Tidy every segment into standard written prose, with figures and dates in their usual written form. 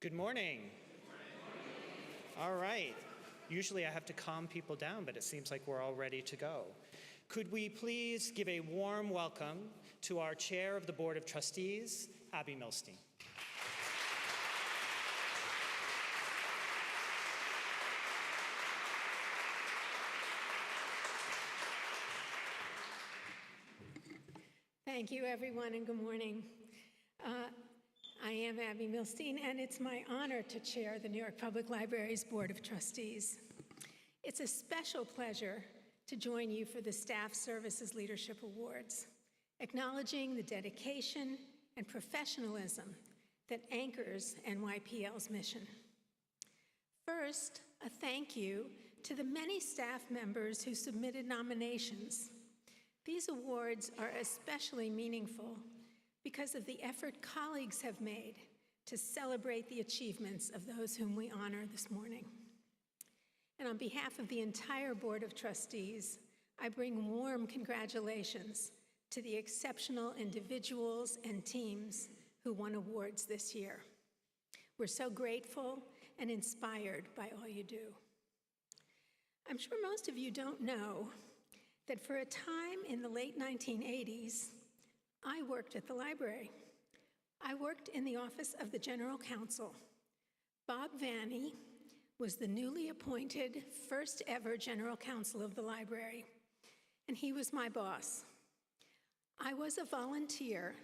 Good morning. All right. Usually I have to calm people down, but it seems like we're all ready to go. Could we please give a warm welcome to our Chair of the Board of Trustees, Abby Milstein. Thank you, everyone, and good morning. I am Abby Milstein, and it's my honor to chair the New York Public Library's Board of Trustees. It's a special pleasure to join you for the Staff Services Leadership Awards, acknowledging the dedication and professionalism that anchors NYPL's mission. First, a thank you to the many staff members who submitted nominations. These awards are especially meaningful because of the effort colleagues have made to celebrate the achievements of those whom we honor this morning. And on behalf of the entire Board of Trustees, I bring warm congratulations to the exceptional individuals and teams who won awards this year. We're so grateful and inspired by all you do. I'm sure most of you don't know that for a time in the late 1980s, I worked at the library. I worked in the office of the General Counsel. Bob Vanny was the newly appointed first ever General Counsel of the library, and he was my boss. I was a volunteer,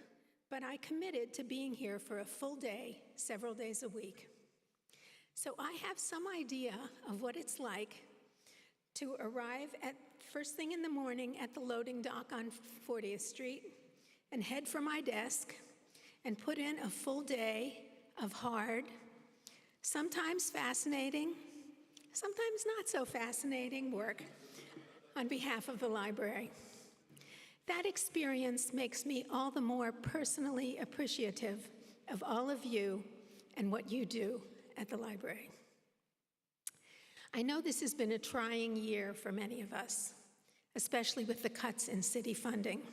but I committed to being here for a full day, several days a week. So I have some idea of what it's like to arrive at first thing in the morning at the loading dock on 40th Street and head for my desk and put in a full day of hard, sometimes fascinating, sometimes not so fascinating work on behalf of the library. That experience makes me all the more personally appreciative of all of you and what you do at the library. I know this has been a trying year for many of us, especially with the cuts in city funding.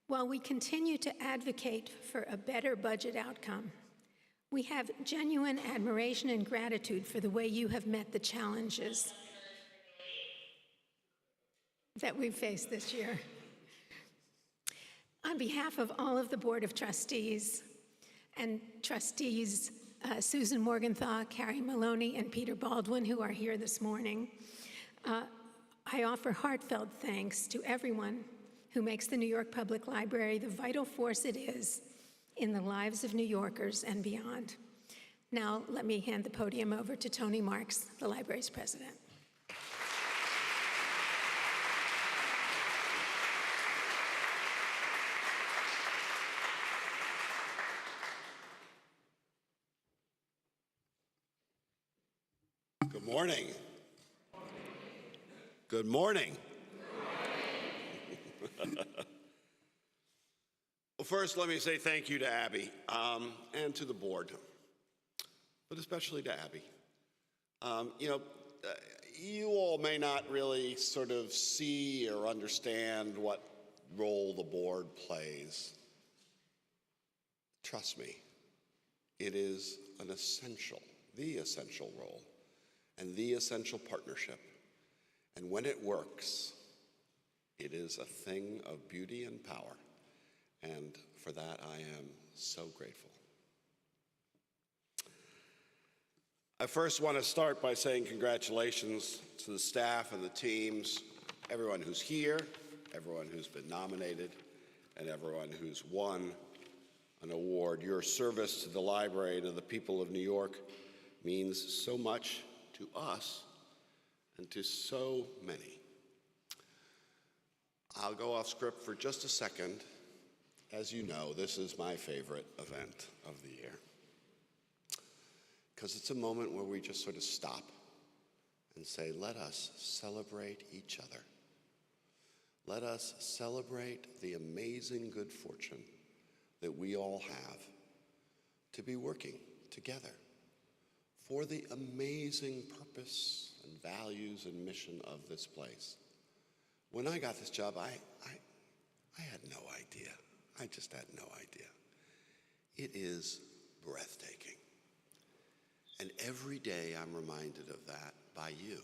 While we continue to advocate for a better budget outcome, we have genuine admiration and gratitude for the way you have met the challenges that we've faced this year. On behalf of all of the Board of Trustees and trustees Susan Morgenthau, Carrie Maloney, and Peter Baldwin, who are here this morning, I offer heartfelt thanks to everyone who makes the New York Public Library the vital force it is in the lives of New Yorkers and beyond. Now, let me hand the podium over to Tony Marks, the library's president. Good morning. Good morning. Well, first, let me say thank you to Abby and to the board, but especially to Abby. You all may not really sort of see or understand what role the board plays. Trust me, it is an essential, the essential role, and the essential partnership. And when it works, it is a thing of beauty and power. And for that, I am so grateful. I first want to start by saying congratulations to the staff and the teams, everyone who's here, everyone who's been nominated, and everyone who's won an award. Your service to the library and to the people of New York means so much to us and to so many. I'll go off script for just a second. As you know, this is my favorite event of the year, because it's a moment where we just sort of stop and say, let us celebrate each other. Let us celebrate the amazing good fortune that we all have to be working together for the amazing purpose and values and mission of this place. When I got this job, I had no idea. I just had no idea. It is breathtaking. And every day I'm reminded of that by you.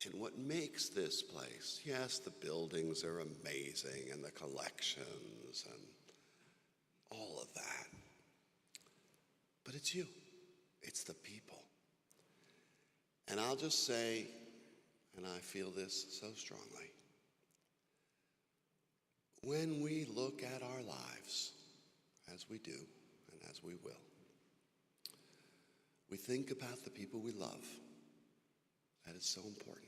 And what makes this place, yes, the buildings are amazing and the collections and all of that, but it's you, it's the people. And I'll just say, and I feel this so strongly, when we look at our lives, as we do and as we will, we think about the people we love. That is so important.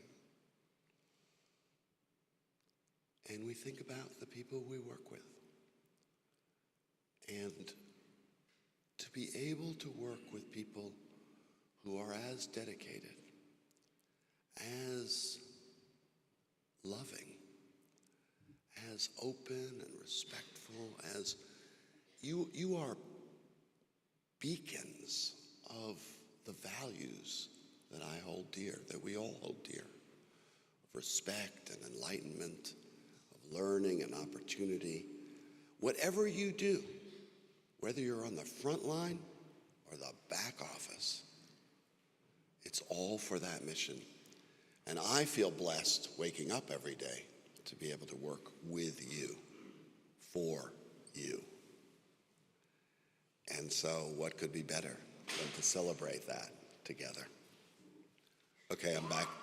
And we think about the people we work with. And to be able to work with people who are as dedicated, as loving, as open and respectful, as you are beacons of the values that I hold dear, that we all hold dear, of respect and enlightenment, of learning and opportunity. Whatever you do, whether you're on the front line or the back office, it's all for that mission. And I feel blessed waking up every day to be able to work with you, for you. And so what could be better than to celebrate that together? Okay,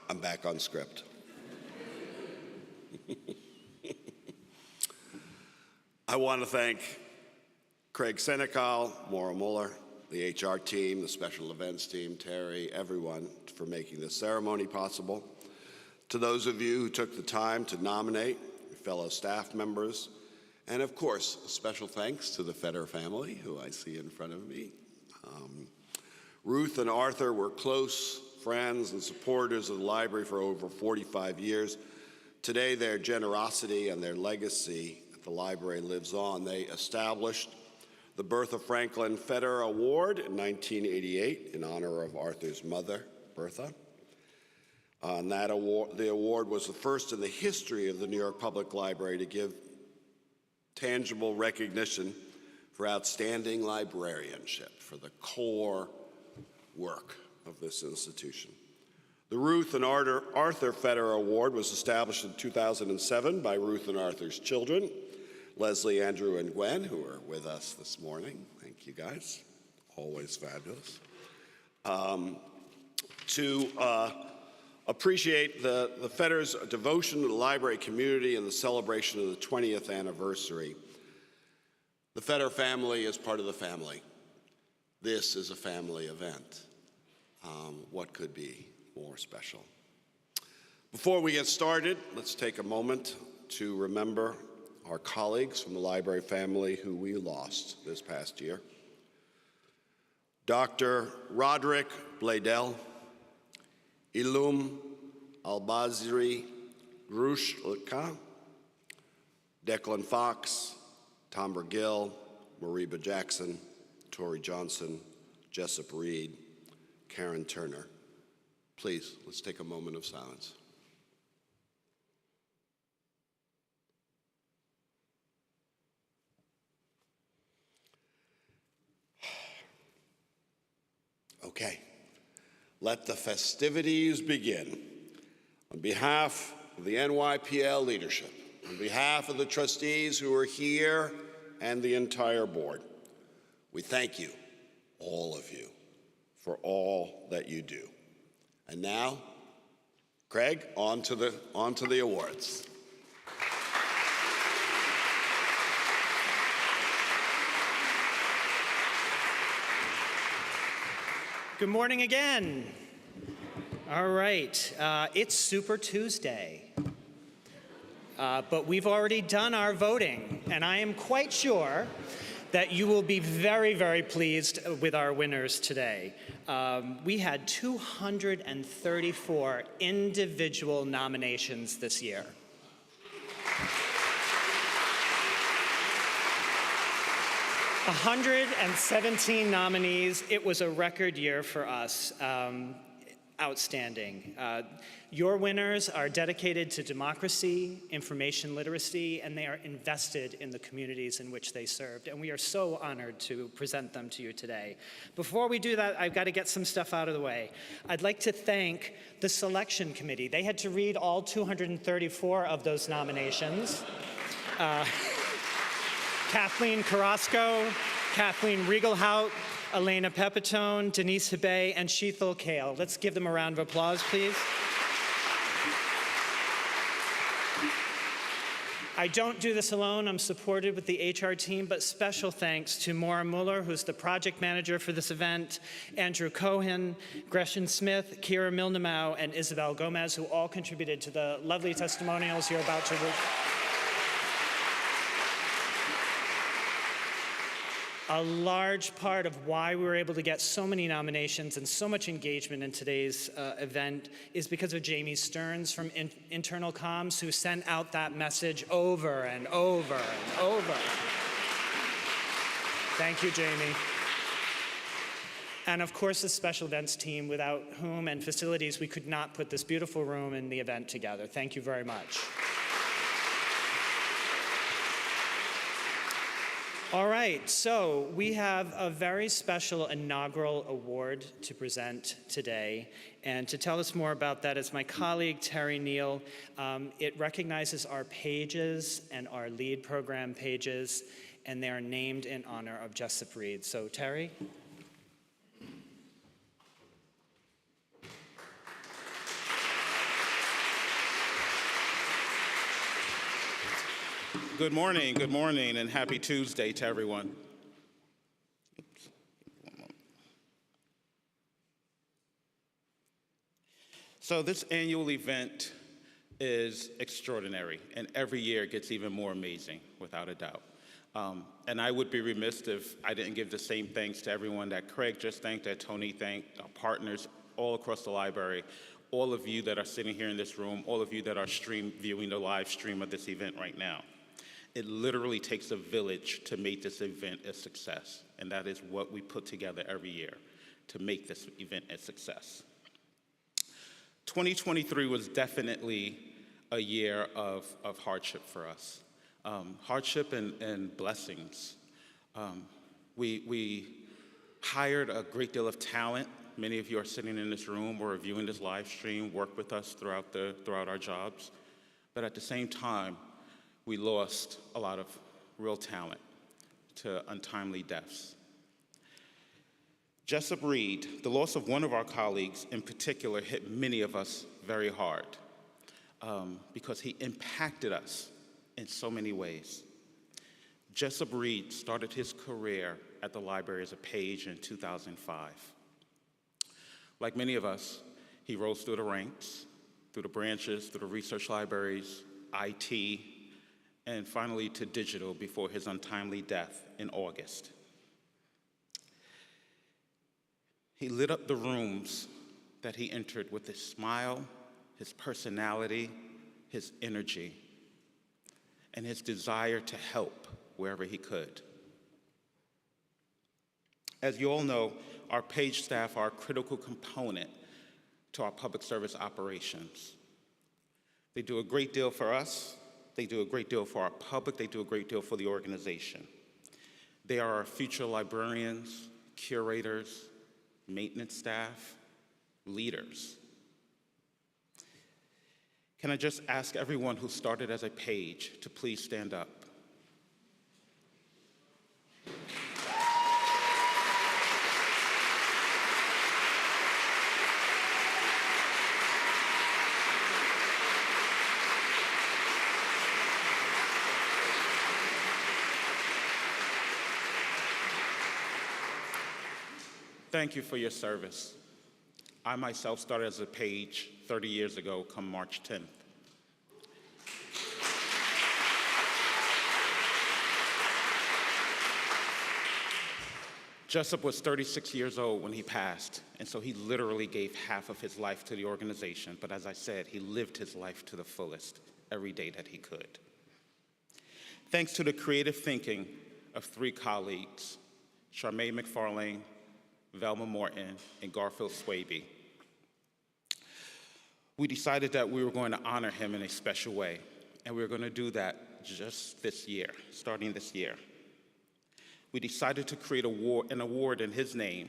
I'm back on script. I want to thank Craig Senecal, Maura Muller, the HR team, the special events team, Terry, everyone for making this ceremony possible. To those of you who took the time to nominate your fellow staff members, and of course, a special thanks to the Feder family, who I see in front of me. Ruth and Arthur were close friends and supporters of the library for over 45 years. Today, their generosity and their legacy at the library lives on. They established the Bertha Franklin Feder Award in 1988 in honor of Arthur's mother, Bertha. And that award, the award was the first in the history of the New York Public Library to give tangible recognition for outstanding librarianship, for the core work of this institution. The Ruth and Arthur Feder Award was established in 2007 by Ruth and Arthur's children, Leslie, Andrew, and Gwen, who are with us this morning. Thank you, guys. Always fabulous. To appreciate the Feder's devotion to the library community and the celebration of the 20th anniversary. The Feder family is part of the family. This is a family event. What could be more special? Before we get started, let's take a moment to remember our colleagues from the library family who we lost this past year. Dr. Roderick Bladel, Ilum Albaziri Grushka, Declan Fox, Tom Gill, Mariba Jackson, Tori Johnson, Jessup Reed, Karen Turner. Please, let's take a moment of silence. Okay, let the festivities begin. On behalf of the NYPL leadership, on behalf of the trustees who are here and the entire board, we thank you, all of you, for all that you do. And now, Craig, on to the awards. Good morning again. All right, it's Super Tuesday, but we've already done our voting, and I am quite sure that you will be very, very pleased with our winners today. We had 234 individual nominations this year. 117 nominees. It was a record year for us. outstanding. Your winners are dedicated to democracy, information literacy, and they are invested in the communities in which they served. And we are so honored to present them to you today. Before we do that, I've got to get some stuff out of the way. I'd like to thank the selection committee. They had to read all 234 of those nominations. Kathleen Carrasco, Kathleen Riegelhout, Elena Pepitone, Denise Hebey, and Sheethal Kale. Let's give them a round of applause, please. I don't do this alone. I'm supported with the HR team, but special thanks to Maura Mueller, who's the project manager for this event, Andrew Cohen, Gretchen Smith, Kira Milnemau, and Isabel Gomez, who all contributed to the lovely testimonials you're about to read. A large part of why we were able to get so many nominations and so much engagement in today's event is because of Jamie Stearns from Internal Comms, who sent out that message over and over and over. Thank you, Jamie. And of course, the special events team, without whom and facilities, we could not put this beautiful room and the event together. Thank you very much. All right, so we have a very special inaugural award to present today. And to tell us more about that is my colleague, Terry Neal. It recognizes our pages and our lead program pages, and they are named in honor of Jessup Reed. So, Terry? Good morning, and happy Tuesday to everyone. Oops. So this annual event is extraordinary, and every year it gets even more amazing, without a doubt. And I would be remiss if I didn't give the same thanks to everyone that Craig just thanked, that Tony thanked, our partners all across the library, all of you that are sitting here in this room, all of you that are viewing the live stream of this event right now. It literally takes a village to make this event a success, and that is what we put together every year to make this event a success. 2023 was definitely a year of hardship for us, hardship and blessings. We hired a great deal of talent. Many of you are sitting in this room or viewing this live stream, work with us throughout our jobs, but at the same time, we lost a lot of real talent to untimely deaths. Jessup Reed, the loss of one of our colleagues in particular, hit many of us very hard because he impacted us in so many ways. Jessup Reed started his career at the library as a page in 2005. Like many of us, he rose through the ranks, through the branches, through the research libraries, IT, and finally to digital before his untimely death in August. He lit up the rooms that he entered with his smile, his personality, his energy, and his desire to help wherever he could. As you all know, our page staff are a critical component to our public service operations. They do a great deal for us. They do a great deal for our public. They do a great deal for the organization. They are our future librarians, curators, maintenance staff, leaders. Can I just ask everyone who started as a page to please stand up? Thank you for your service. I myself started as a page 30 years ago, come March 10th. Jessup was 36 years old when he passed, and so he literally gave half of his life to the organization, but as I said, he lived his life to the fullest every day that he could. Thanks to the creative thinking of three colleagues, Charmaine McFarlane, Velma Morton, and Garfield Swaby, we decided that we were going to honor him in a special way, and we were going to do that just this year, starting this year. We decided to create an award in his name,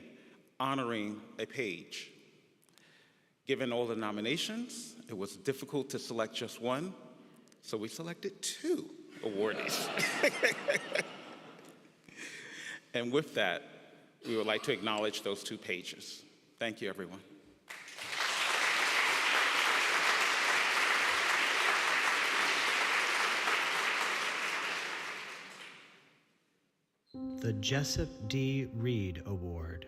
honoring a page. Given all the nominations, it was difficult to select just one, so we selected 2 awardees. And with that, we would like to acknowledge those 2 pages. Thank you, everyone. The Jessup D. Reed Award.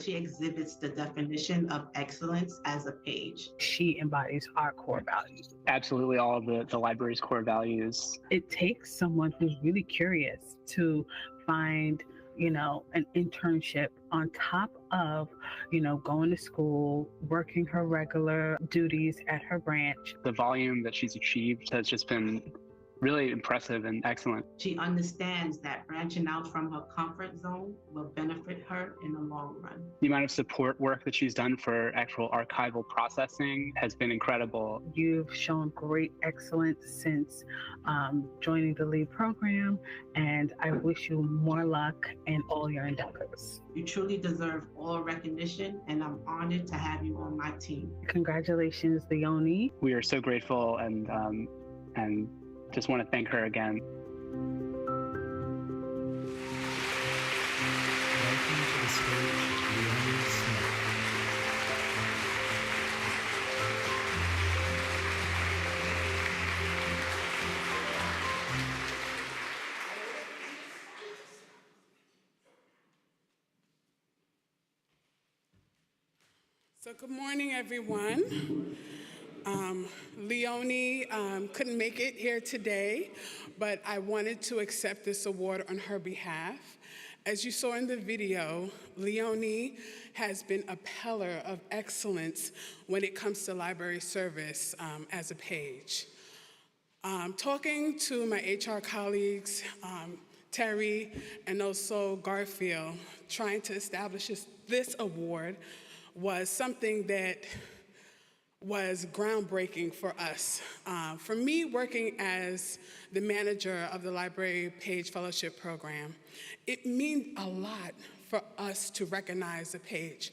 She exhibits the definition of excellence as a page. She embodies our core values. Absolutely all of the library's core values. It takes someone who's really curious to find, an internship on top of, going to school, working her regular duties at her branch. The volume that she's achieved has just been really impressive and excellent. She understands that branching out from her comfort zone will benefit her in the long run. The amount of support work that she's done for actual archival processing has been incredible. You've shown great excellence since joining the LEAD program, and I wish you more luck in all your endeavors. You truly deserve all recognition, and I'm honored to have you on my team. Congratulations, Leonie. We are so grateful and just want to thank her again. Welcome to the stage, Leonie Smith. So good morning, everyone. Leonie couldn't make it here today, but I wanted to accept this award on her behalf. As you saw in the video, Leonie has been a pillar of excellence when it comes to library service as a page. Talking to my HR colleagues, Terry and also Garfield, trying to establish this award was something that was groundbreaking for us. For me, working as the manager of the Library Page Fellowship Program, it means a lot for us to recognize the page.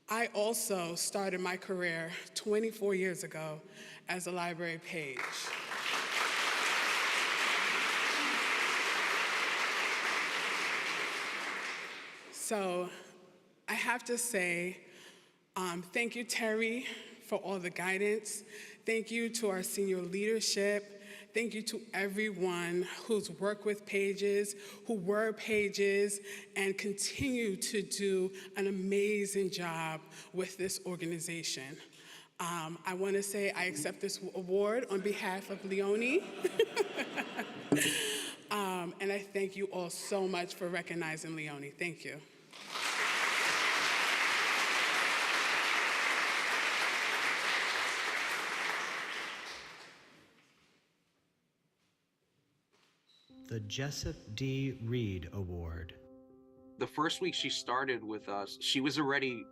I also started my career 24 years ago as a library page. So I have to say, thank you, Terry, for all the guidance. Thank you to our senior leadership. Thank you to everyone who's worked with pages, who were pages, and continue to do an amazing job with this organization. I want to say I accept this award on behalf of Leonie. And I thank you all so much for recognizing Leonie. Thank you. The Jessup D. Reed Award. The first week she started with us, she was already,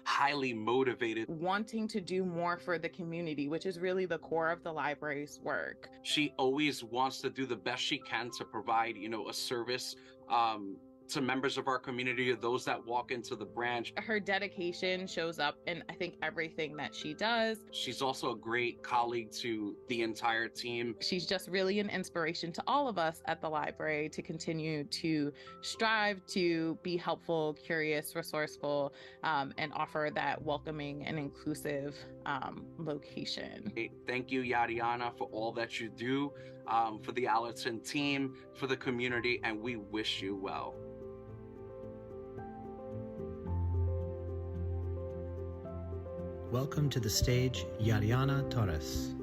highly motivated. Wanting to do more for the community, which is really the core of the library's work. She always wants to do the best she can to provide, a service to members of our community or those that walk into the branch. Her dedication shows up in, I think, everything that she does. She's also a great colleague to the entire team. She's just really an inspiration to all of us at the library to continue to strive to be helpful, curious, resourceful, and offer that welcoming and inclusive location. Thank you, Yadiana, for all that you do, for the Allerton team, for the community, and we wish you well. Welcome to the stage, Yariana Torres.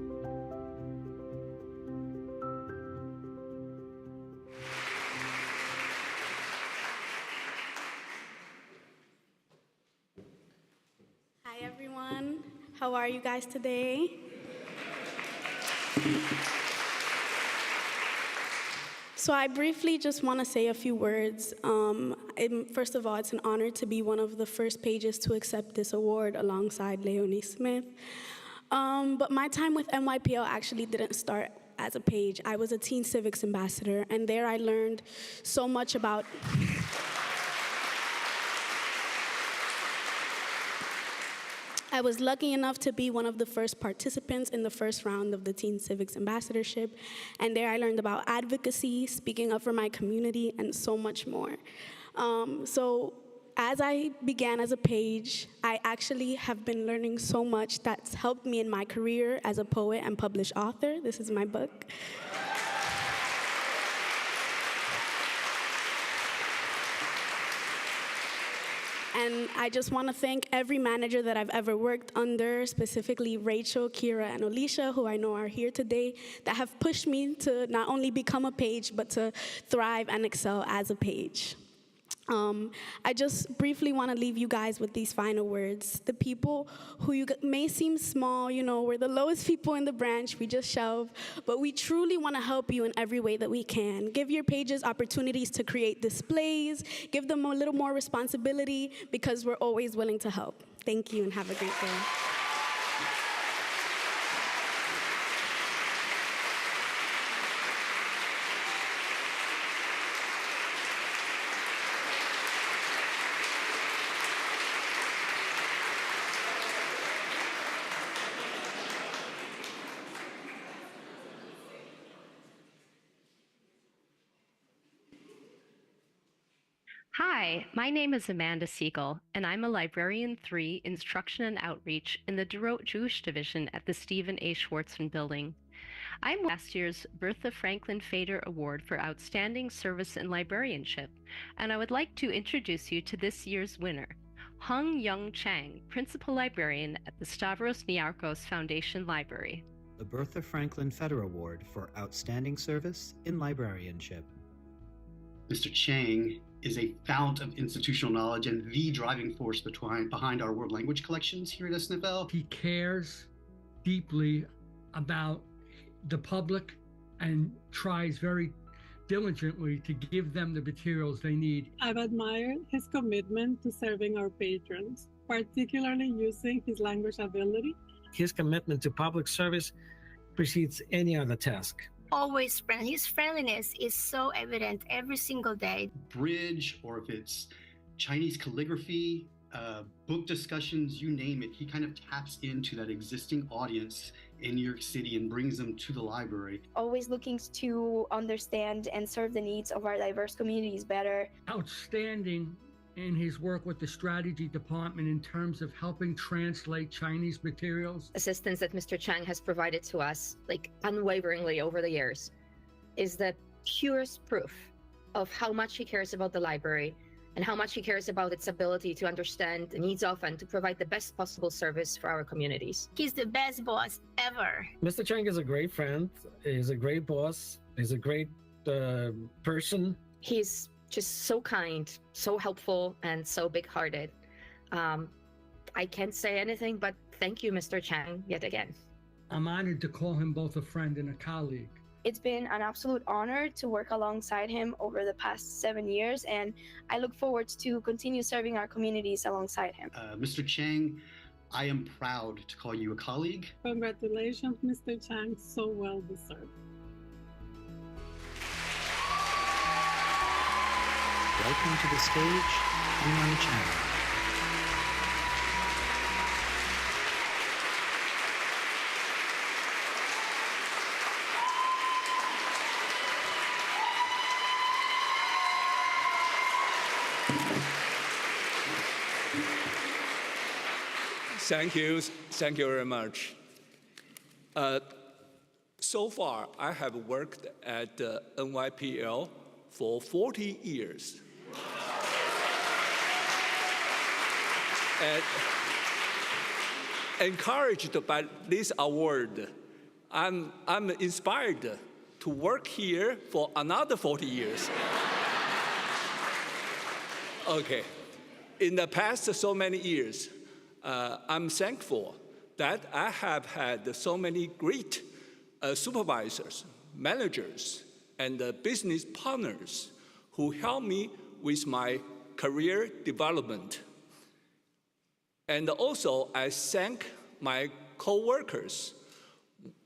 Hi, everyone. How are you guys today? So I briefly just want to say a few words. First of all, it's an honor to be one of the first pages to accept this award alongside Leonie Smith. But my time with NYPL actually didn't start as a page. I was a teen civics ambassador, and there I learned so much about I was lucky enough to be one of the first participants in the first round of the Teen Civics Ambassadorship, and there I learned about advocacy, speaking up for my community, and so much more. So as I began as a page, I actually have been learning so much that's helped me in my career as a poet and published author. This is my book. And I just want to thank every manager that I've ever worked under, specifically Rachel, Kira, and Alicia, who I know are here today, that have pushed me to not only become a page, but to thrive and excel as a page. I just briefly want to leave you guys with these final words. The people who may seem small, we're the lowest people in the branch, we just shelve, but we truly want to help you in every way that we can. Give your pages opportunities to create displays, give them a little more responsibility, because we're always willing to help. Thank you and have a great day. Hi, my name is Amanda Siegel, and I'm a Librarian 3 Instruction and Outreach in the DeRote Jewish Division at the Stephen A. Schwartzman Building. I'm last year's Bertha Franklin Fader Award for Outstanding Service in Librarianship, and I would like to introduce you to this year's winner, Hung Young Chang, Principal Librarian at the Stavros Niarchos Foundation Library. The Bertha Franklin Feder Award for Outstanding Service in Librarianship. Mr. Chang is a fount of institutional knowledge and the driving force behind our world language collections here at SNFL. He cares deeply about the public and tries very diligently to give them the materials they need. I've admired his commitment to serving our patrons, particularly using his language ability. His commitment to public service precedes any other task. Always friendly. His friendliness is so evident every single day. Bridge, or if it's Chinese calligraphy, book discussions, you name it, he kind of taps into that existing audience in New York City and brings them to the library. Always looking to understand and serve the needs of our diverse communities better. Outstanding in his work with the strategy department in terms of helping translate Chinese materials. Assistance that Mr. Chang has provided to us, unwaveringly over the years, is the purest proof of how much he cares about the library and how much he cares about its ability to understand the needs of and to provide the best possible service for our communities. He's the best boss ever. Mr. Chang is a great friend. He's a great boss. He's a great person. He's just so kind, so helpful, and so big-hearted. I can't say anything but thank you, Mr. Chang, yet again. I'm honored to call him both a friend and a colleague. It's been an absolute honor to work alongside him over the past 7 years, and I look forward to continue serving our communities alongside him. Mr. Chang, I am proud to call you a colleague. Congratulations, Mr. Chang, so well deserved. Welcome to the stage, Young Chang. Thank you very much. So far, I have worked at NYPL for 40 years. And encouraged by this award, I'm inspired to work here for another 40 years. Okay, in the past so many years, I'm thankful that I have had so many great supervisors, managers, and business partners who help me with my career development. And also, I thank my co-workers.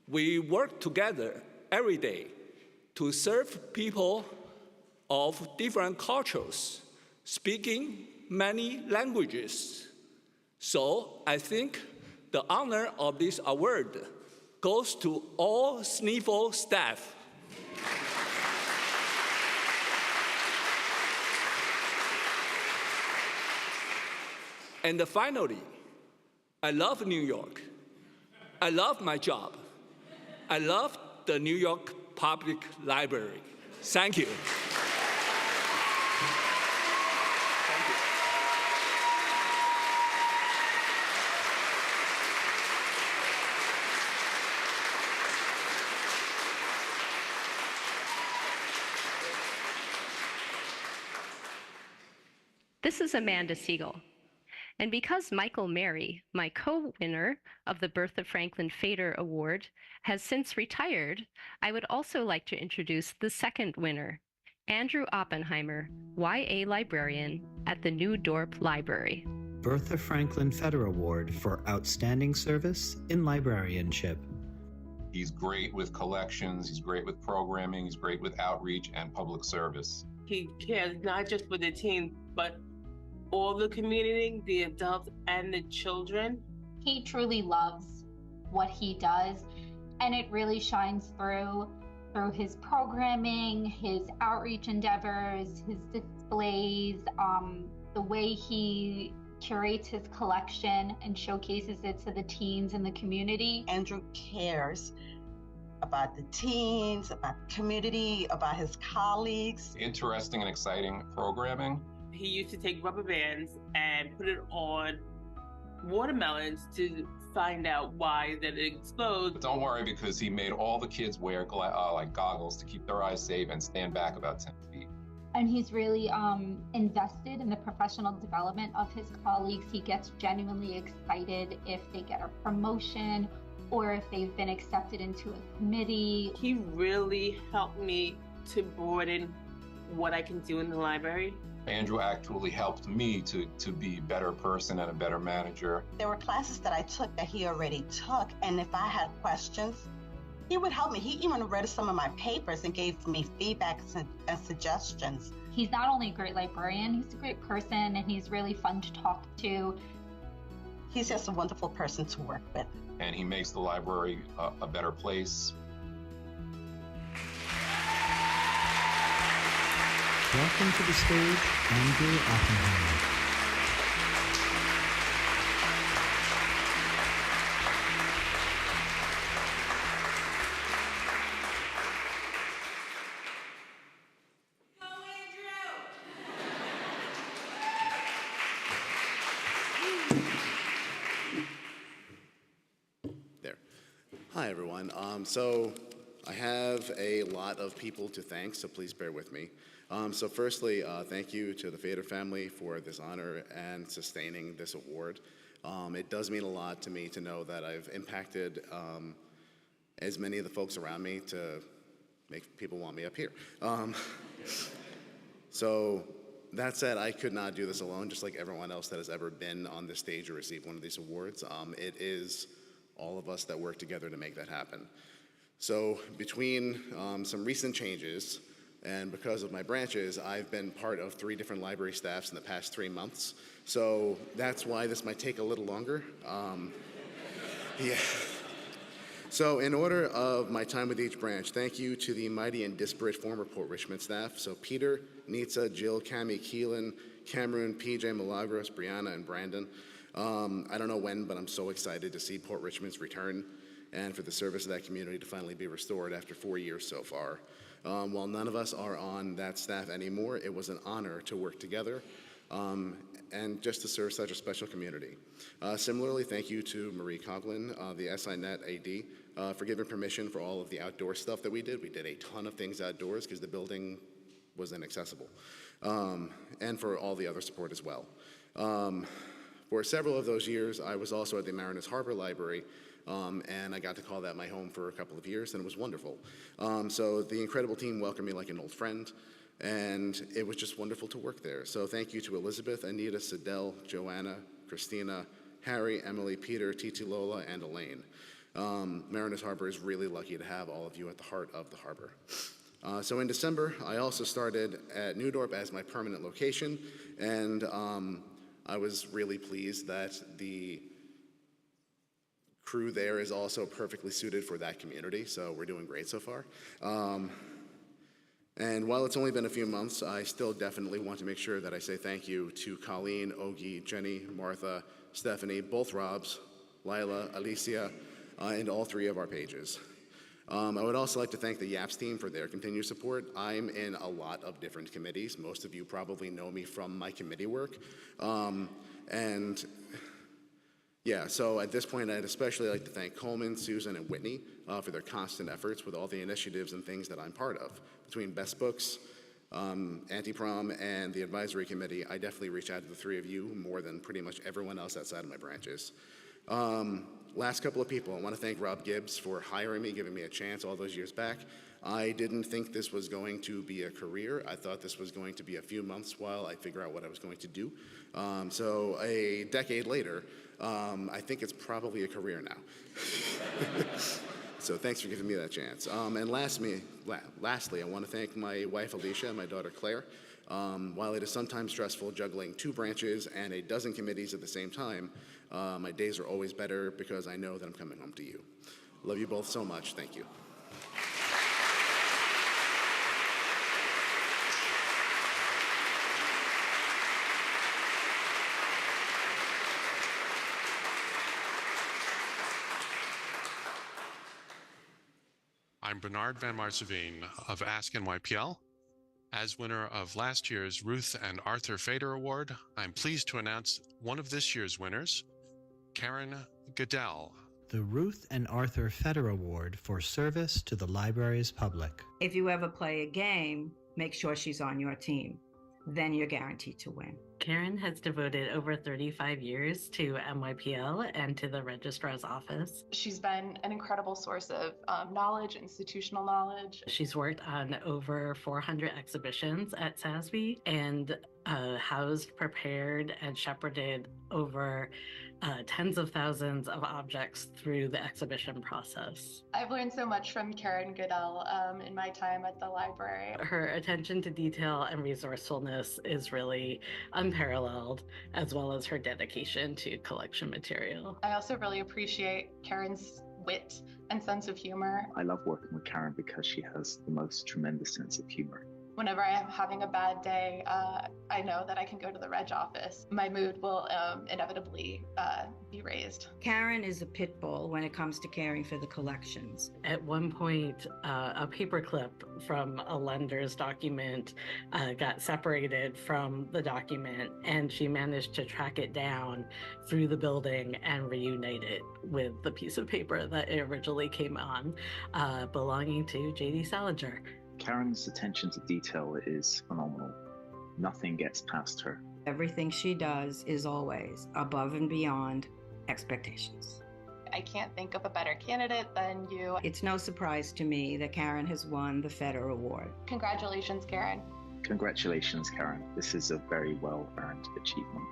We work together every day to serve people of different cultures, speaking many languages. So I think the honor of this award goes to all SNFL staff. And finally, I love New York. I love my job. I love the New York Public Library. Thank you. This is Amanda Siegel. And because Michael Mary, my co-winner of the Bertha Franklin Fader Award, has since retired, I would also like to introduce the second winner, Andrew Oppenheimer, YA librarian at the New Dorp Library. Bertha Franklin Feder Award for Outstanding Service in Librarianship. He's great with collections, he's great with programming, he's great with outreach and public service. He cares not just for the teens, but all the community, the adults and the children. He truly loves what he does, and it really shines through his programming, his outreach endeavors, his displays, the way he curates his collection and showcases it to the teens in the community. Andrew cares about the teens, about the community, about his colleagues. Interesting and exciting programming. He used to take rubber bands and put it on watermelons to find out why that it explodes. Don't worry, because he made all the kids wear like goggles to keep their eyes safe and stand back about 10 feet. And he's really invested in the professional development of his colleagues. He gets genuinely excited if they get a promotion or if they've been accepted into a committee. He really helped me to broaden what I can do in the library. Andrew actually helped me to be a better person and a better manager. There were classes that I took that he already took, and if I had questions, he would help me. He even read some of my papers and gave me feedback and suggestions. He's not only a great librarian, he's a great person, and he's really fun to talk to. He's just a wonderful person to work with. And he makes the library a better place. Welcome to the stage, Andrew Oppenheimer. There. Hi, everyone. So I have a lot of people to thank, so please bear with me. So firstly, thank you to the Fader family for this honor and sustaining this award. It does mean a lot to me to know that I've impacted as many of the folks around me to make people want me up here. So that said, I could not do this alone, just like everyone else that has ever been on this stage or received one of these awards. It is all of us that work together to make that happen. So between some recent changes, and because of my branches, I've been part of 3 different library staffs in the past 3 months. So that's why this might take a little longer. Yeah. So in order of my time with each branch, thank you to the mighty and disparate former Port Richmond staff. So Peter, Nitsa, Jill, Cami, Keelan, Cameron, PJ, Milagros, Brianna, and Brandon. I don't know when, but I'm so excited to see Port Richmond's return and for the service of that community to finally be restored after 4 years so far. While none of us are on that staff anymore, it was an honor to work together and just to serve such a special community. Similarly, thank you to Marie Coughlin, the SINet AD, for giving permission for all of the outdoor stuff that we did. We did a ton of things outdoors because the building was inaccessible, and for all the other support as well. For several of those years, I was also at the Mariners Harbor Library, and I got to call that my home for a couple of years, and it was wonderful. So the incredible team welcomed me like an old friend, and it was just wonderful to work there. So thank you to Elizabeth, Anita, Sidel, Joanna, Christina, Harry, Emily, Peter, Titi Lola, and Elaine. Mariners Harbor is really lucky to have all of you at the heart of the harbor. So in December, I also started at Newdorp as my permanent location, and I was really pleased that the crew there is also perfectly suited for that community, so we're doing great so far. And while it's only been a few months, I still definitely want to make sure that I say thank you to Colleen, Ogie, Jenny, Martha, Stephanie, both Robs, Lila, Alicia, and all three of our pages. I would also like to thank the YAPS team for their continued support. I'm in a lot of different committees. Most of you probably know me from my committee work. And yeah, so at this point, I'd especially like to thank Coleman, Susan, and Whitney for their constant efforts with all the initiatives and things that I'm part of. Between Best Books, Anti-Prom, and the advisory committee, I definitely reach out to the three of you more than pretty much everyone else outside of my branches. Last couple of people, I want to thank Rob Gibbs for hiring me, giving me a chance all those years back. I didn't think this was going to be a career. I thought this was going to be a few months while I figure out what I was going to do. So a decade later, I think it's probably a career now. So thanks for giving me that chance. And lastly, I want to thank my wife, Alicia, and my daughter, Claire. While it is sometimes stressful juggling 2 branches and a dozen committees at the same time, my days are always better because I know that I'm coming home to you. Love you both so much. Thank you. I'm Bernard Van Marseveen of Ask NYPL. As winner of last year's Ruth and Arthur Fader Award, I'm pleased to announce one of this year's winners, Karen Goodell. The Ruth and Arthur Feder Award for service to the library's public. If you ever play a game, make sure she's on your team. Then you're guaranteed to win. Karen has devoted over 35 years to NYPL and to the registrar's office. She's been an incredible source of knowledge, institutional knowledge. She's worked on over 400 exhibitions at SASB and housed, prepared, and shepherded over tens of thousands of objects through the exhibition process. I've learned so much from Karen Goodell in my time at the library. Her attention to detail and resourcefulness is really unparalleled, as well as her dedication to collection material. I also really appreciate Karen's wit and sense of humor. I love working with Karen because she has the most tremendous sense of humor. Whenever I am having a bad day, I know that I can go to the Reg office. My mood will inevitably be raised. Karen is a pit bull when it comes to caring for the collections. At one point, a paperclip from a lender's document got separated from the document, and she managed to track it down through the building and reunite it with the piece of paper that it originally came on, belonging to J.D. Salinger. Karen's attention to detail is phenomenal. Nothing gets past her. Everything she does is always above and beyond expectations. I can't think of a better candidate than you. It's no surprise to me that Karen has won the Feder Award. Congratulations, Karen. Congratulations, Karen. This is a very well-earned achievement.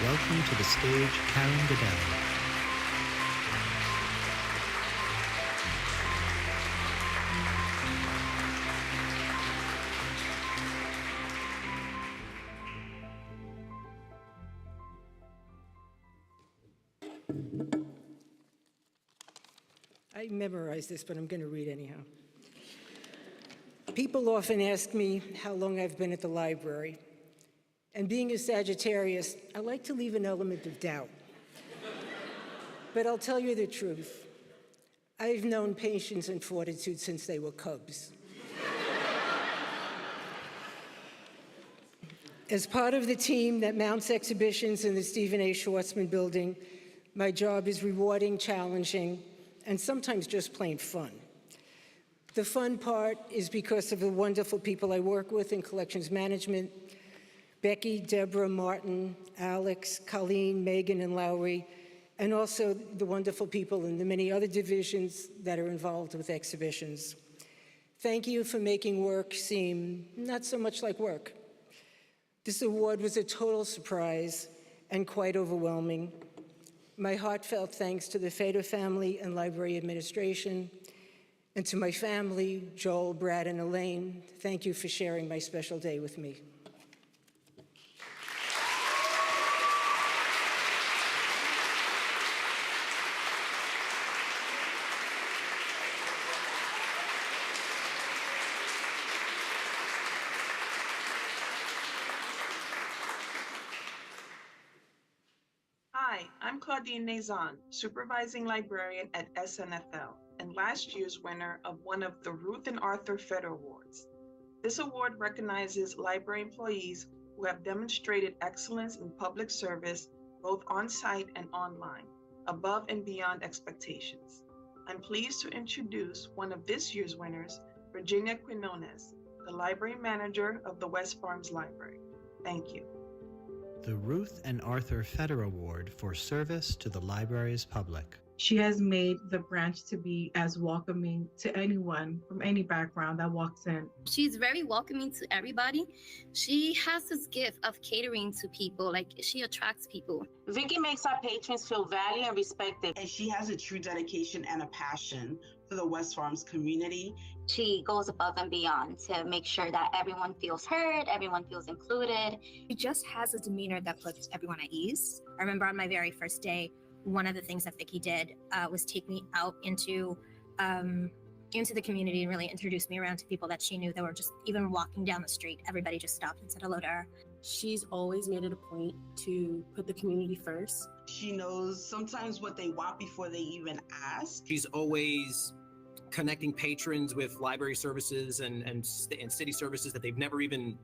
Welcome to the stage, Karen Goodell. I memorized this, but I'm going to read anyhow. People often ask me how long I've been at the library. And being a Sagittarius, I like to leave an element of doubt. But I'll tell you the truth. I've known patience and fortitude since they were cubs. As part of the team that mounts exhibitions in the Stephen A. Schwartzman Building, my job is rewarding, challenging, and sometimes just plain fun. The fun part is because of the wonderful people I work with in collections management: Becky, Deborah, Martin, Alex, Colleen, Megan, and Lowry, and also the wonderful people in the many other divisions that are involved with exhibitions. Thank you for making work seem not so much like work. This award was a total surprise and quite overwhelming. My heartfelt thanks to the Fader family and library administration, and to my family, Joel, Brad, and Elaine. Thank you for sharing my special day with me. Hi, I'm Claudine Nazan, Supervising Librarian at SNFL, and last year's winner of one of the Ruth and Arthur Feder Awards. This award recognizes library employees who have demonstrated excellence in public service, both on-site and online, above and beyond expectations. I'm pleased to introduce one of this year's winners, Virginia Quinones, the Library Manager of the West Farms Library. Thank you. The Ruth and Arthur Feder Award for service to the library's public. She has made the branch to be as welcoming to anyone from any background that walks in. She's very welcoming to everybody. She has this gift of catering to people, like she attracts people. Vicky makes our patrons feel valued and respected. And she has a true dedication and a passion for the West Farms community. She goes above and beyond to make sure that everyone feels heard, everyone feels included. She just has a demeanor that puts everyone at ease. I remember on my very first day, one of the things that Vicky did was take me out into the community and really introduce me around to people that she knew that were just even walking down the street. Everybody just stopped and said hello to her. She's always made it a point to put the community first. She knows sometimes what they want before they even ask. She's always connecting patrons with library services and city services that they've never even,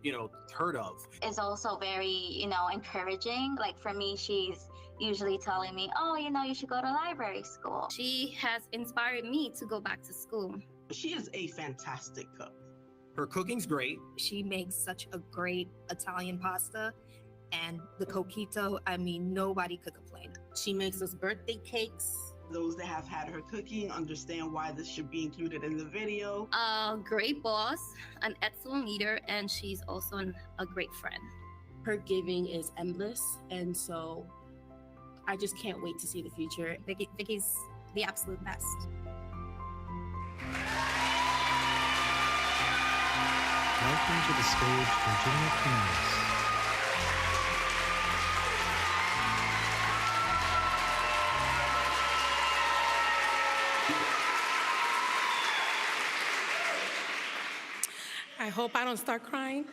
heard of. Is also very, encouraging. Like for me, she's usually telling me, oh, you should go to library school. She has inspired me to go back to school. She is a fantastic cook. Her cooking's great. She makes such a great Italian pasta, and the coquito, nobody could complain. She makes us birthday cakes. Those that have had her cooking understand why this should be included in the video. A great boss, an excellent leader, and she's also a great friend. Her giving is endless, and so I just can't wait to see the future. Vicky's the absolute best. Welcome to the stage, Virginia Quinones. I hope I don't start crying.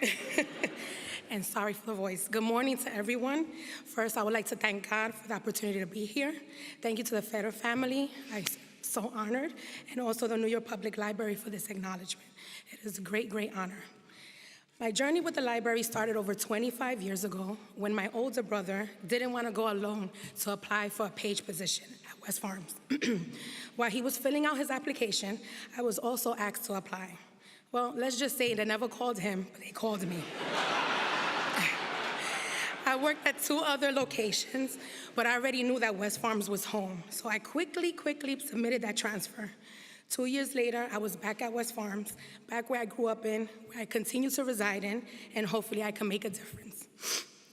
And sorry for the voice. Good morning to everyone. First, I would like to thank God for the opportunity to be here. Thank you to the Feder family. I'm so honored. And also the New York Public Library for this acknowledgement. It is a great, great honor. My journey with the library started over 25 years ago when my older brother didn't want to go alone to apply for a page position at West Farms. While he was filling out his application, I was also asked to apply. Well, let's just say they never called him, but they called me. I worked at 2 other locations, but I already knew that West Farms was home. So I quickly submitted that transfer. 2 years later, I was back at West Farms, back where I grew up in, where I continue to reside in, and hopefully I can make a difference.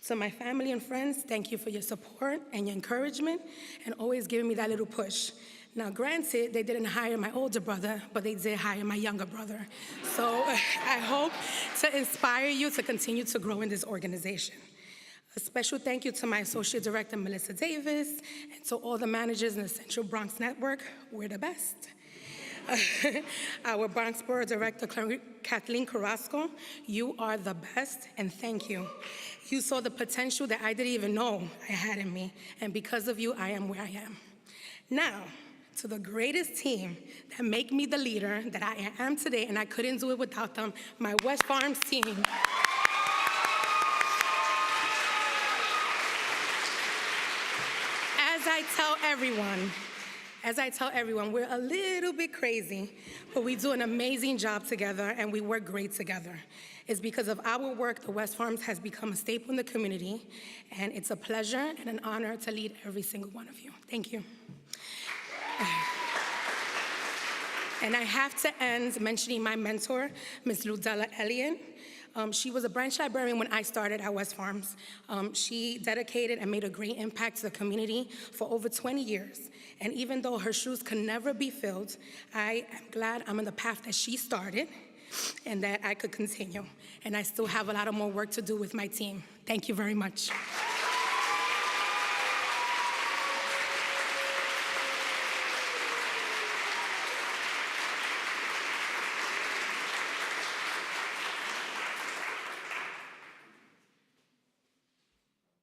So my family and friends, thank you for your support and your encouragement, and always giving me that little push. Now, granted, they didn't hire my older brother, but they did hire my younger brother. So I hope to inspire you to continue to grow in this organization. A special thank you to my Associate Director, Melissa Davis, and to all the managers in the Central Bronx Network. We're the best. Our Bronx Borough Director, Kathleen Carrasco, you are the best, and thank you. You saw the potential that I didn't even know I had in me, and because of you, I am where I am. Now, to the greatest team that make me the leader that I am today, and I couldn't do it without them, my West Farms team. As I tell everyone, we're a little bit crazy, but we do an amazing job together and we work great together. It's because of our work, the West Farms has become a staple in the community, and it's a pleasure and an honor to lead every single one of you. Thank you. And I have to end mentioning my mentor, Ms. Ludella Elliott. She was a branch librarian when I started at West Farms. She dedicated and made a great impact to the community for over 20 years. And even though her shoes can never be filled, I am glad I'm on the path that she started and that I could continue. And I still have a lot of more work to do with my team. Thank you very much.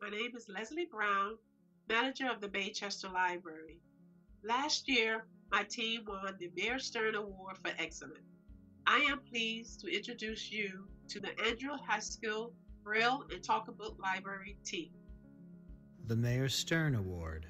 My name is Leslie Brown, manager of the Baychester Library. Last year, my team won the Mayor Stern Award for Excellence. I am pleased to introduce you to the Andrew High School Braille and Talkabook Library team. The Mayor Stern Award.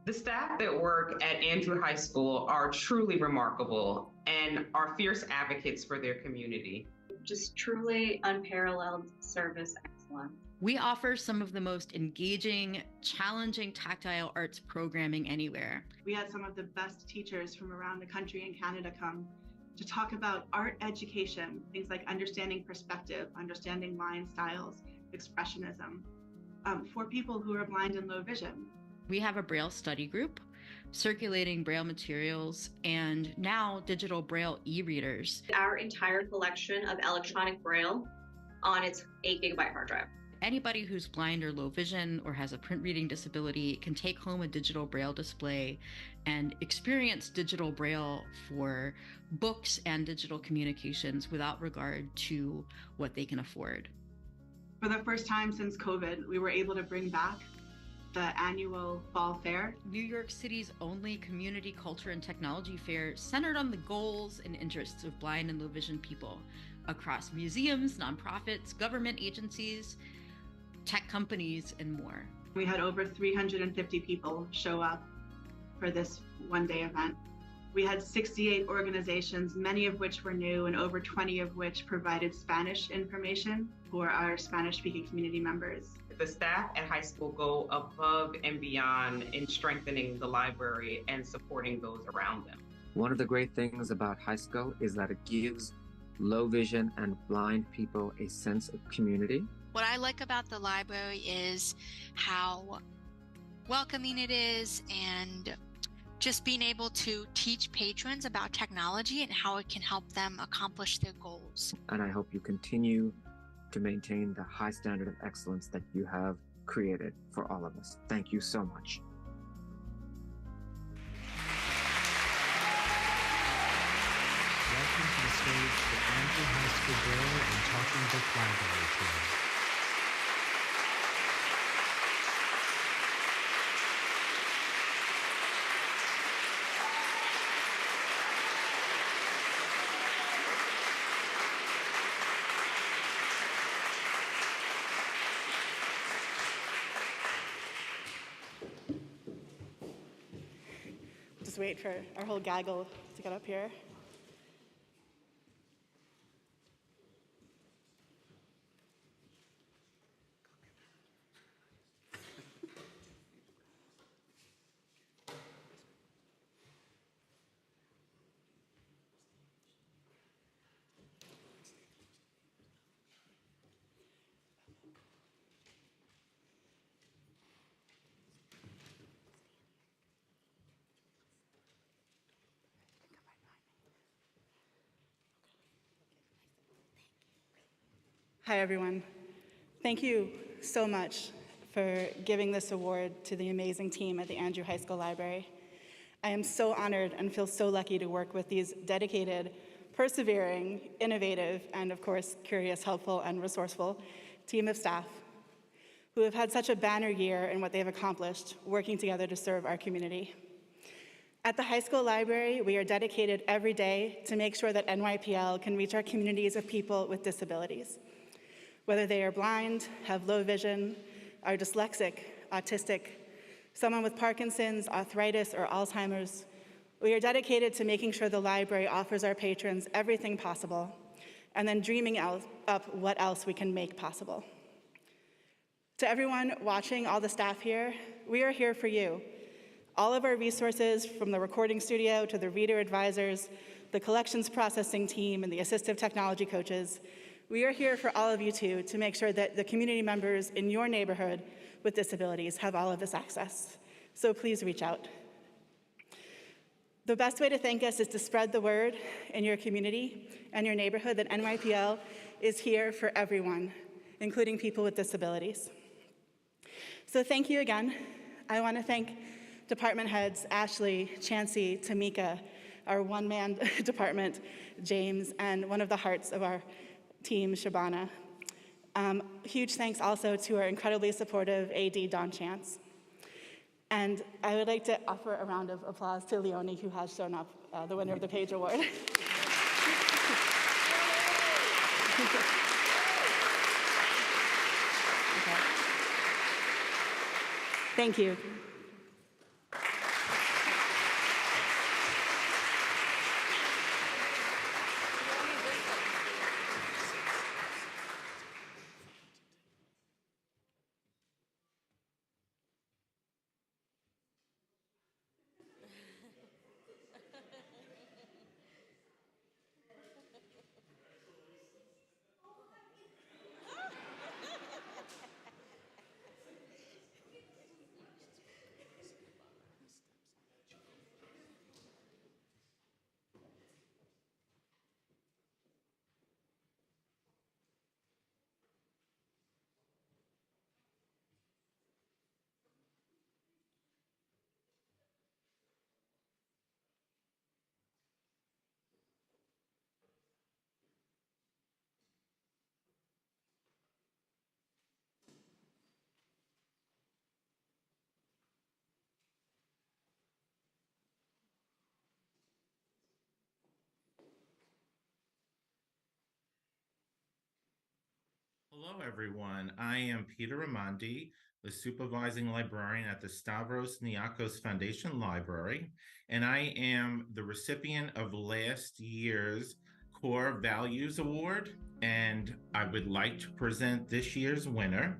The staff that work at Andrew High School are truly remarkable and are fierce advocates for their community. Just truly unparalleled service excellence. We offer some of the most engaging, challenging tactile arts programming anywhere. We had some of the best teachers from around the country and Canada come to talk about art education, things like understanding perspective, understanding line styles, expressionism, for people who are blind and low vision. We have a Braille study group, circulating Braille materials, and now digital Braille e-readers. Our entire collection of electronic Braille on its 8 gigabyte hard drive. Anybody who's blind or low vision or has a print reading disability can take home a digital Braille display and experience digital Braille for books and digital communications without regard to what they can afford. For the first time since COVID, we were able to bring back the annual fall fair. New York City's only community culture and technology fair centered on the goals and interests of blind and low vision people across museums, nonprofits, government agencies, tech companies, and more. We had over 350 people show up for this one-day event. We had 68 organizations, many of which were new and over 20 of which provided Spanish information for our Spanish-speaking community members. The staff at high school go above and beyond in strengthening the library and supporting those around them. One of the great things about high school is that it gives low vision and blind people a sense of community. What I like about the library is how welcoming it is, and just being able to teach patrons about technology and how it can help them accomplish their goals. And I hope you continue to maintain the high standard of excellence that you have created for all of us. Thank you so much. Welcome to the stage the Andrew High School Braille and Talking Book Library team. Just wait for our whole gaggle to get up here. Hi, everyone. Thank you so much for giving this award to the amazing team at the Andrew High School Library. I am so honored and feel so lucky to work with these dedicated, persevering, innovative, and of course, curious, helpful, and resourceful team of staff who have had such a banner year in what they've accomplished, working together to serve our community. At the high school library, we are dedicated every day to make sure that NYPL can reach our communities of people with disabilities. Whether they are blind, have low vision, are dyslexic, autistic, someone with Parkinson's, arthritis, or Alzheimer's, we are dedicated to making sure the library offers our patrons everything possible, and then dreaming up what else we can make possible. To everyone watching, all the staff here, we are here for you. All of our resources, from the recording studio to the reader advisors, the collections processing team, and the assistive technology coaches, We are here for all of you too, to make sure that the community members in your neighborhood with disabilities have all of this access. So please reach out. The best way to thank us is to spread the word in your community and your neighborhood that NYPL is here for everyone, including people with disabilities. So thank you again. I want to thank department heads Ashley, Chancey, Tamika, our one-man department, James, and one of the hearts of our team, Shabana. Huge thanks also to our incredibly supportive AD, Don Chance. And I would like to offer a round of applause to Leonie, who has shown up, the winner of the Page Award. Okay. Thank you. Hello, everyone. I am Peter Ramondi, the supervising librarian at the Stavros Niarchos Foundation Library, and I am the recipient of last year's Core Values Award, and I would like to present this year's winner,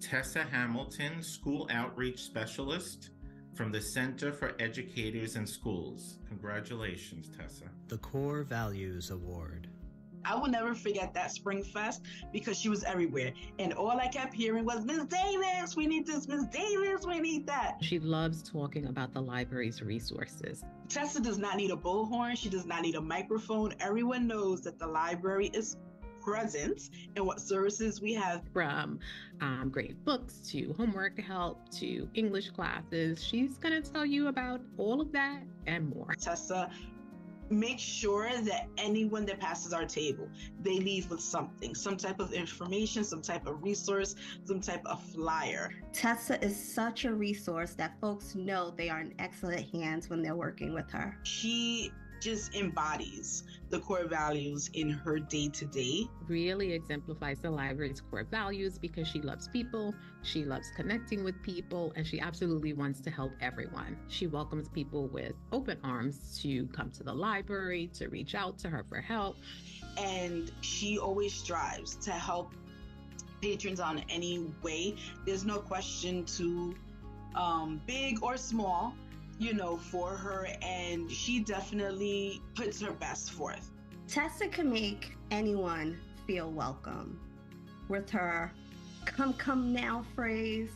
Tessa Hamilton, School Outreach Specialist from the Center for Educators and Schools. Congratulations, Tessa. The Core Values Award. I will never forget that Spring Fest because she was everywhere. And all I kept hearing was, Ms. Davis, we need this, Ms. Davis, we need that. She loves talking about the library's resources. Tessa does not need a bullhorn. She does not need a microphone. Everyone knows that the library is present and what services we have. From great books to homework help to English classes. She's going to tell you about all of that and more. Tessa, make sure that anyone that passes our table, they leave with something, some type of information, some type of resource, some type of flyer. Tessa is such a resource that folks know they are in excellent hands when they're working with her. She just embodies the core values in her day-to-day. Really exemplifies the library's core values because she loves people, she loves connecting with people, and she absolutely wants to help everyone. She welcomes people with open arms to come to the library, to reach out to her for help. And she always strives to help patrons on any way. There's no question too big or small, for her, and she definitely puts her best forth. Tessa can make anyone feel welcome. With her come now phrase,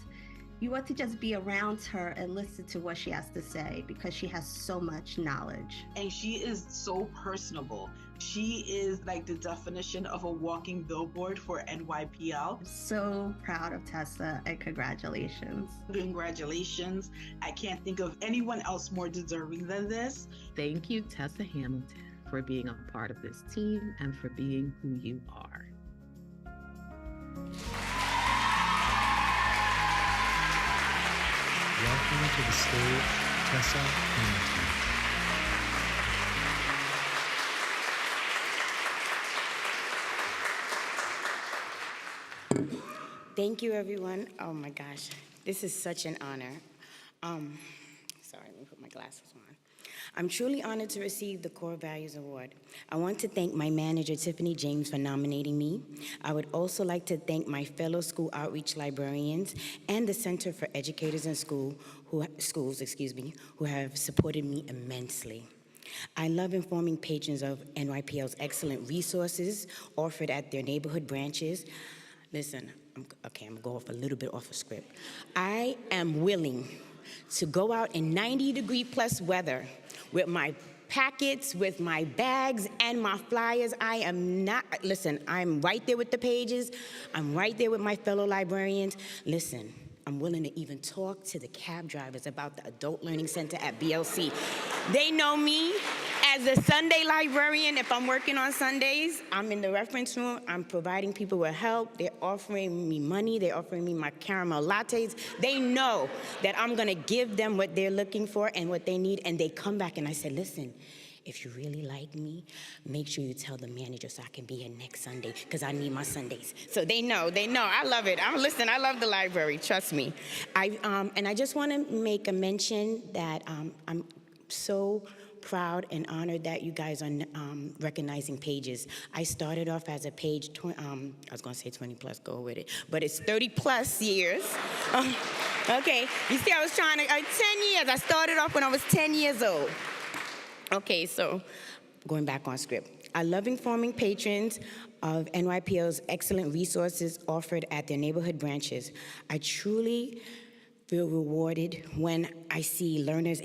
you want to just be around her and listen to what she has to say because she has so much knowledge. And she is so personable. She is like the definition of a walking billboard for NYPL. I'm so proud of Tessa and congratulations. Congratulations. I can't think of anyone else more deserving than this. Thank you, Tessa Hamilton, for being a part of this team and for being who you are. Welcome to the stage, Tessa Hamilton. Thank you, everyone. Oh my gosh, this is such an honor. Sorry, let me put my glasses on. I'm truly honored to receive the Core Values Award. I want to thank my manager, Tiffany James, for nominating me. I would also like to thank my fellow school outreach librarians and the Center for Educators and Schools, who have supported me immensely. I love informing patrons of NYPL's excellent resources offered at their neighborhood branches. Listen, I'm going to go off a little bit off of script. I am willing to go out in 90-degree plus weather with my packets, with my bags, and my flyers. I'm right there with the pages. I'm right there with my fellow librarians. Listen, I'm willing to even talk to the cab drivers about the Adult Learning Center at BLC. They know me as a Sunday librarian. If I'm working on Sundays, I'm in the reference room. I'm providing people with help. They're offering me money. They're offering me my caramel lattes. They know that I'm going to give them what they're looking for and what they need. And they come back and I say, listen, if you really like me, make sure you tell the manager so I can be here next Sunday because I need my Sundays. So they know. I love it. I love the library. Trust me. And I just want to make a mention that I'm so proud and honored that you guys are recognizing pages. I started off as a page, I was going to say 20 plus, go with it, but it's 30 plus years. Okay, you see, I was trying to, 10 years. I started off when I was 10 years old. Okay, so going back on script. I love informing patrons of NYPL's excellent resources offered at their neighborhood branches. I truly feel rewarded when I see learners,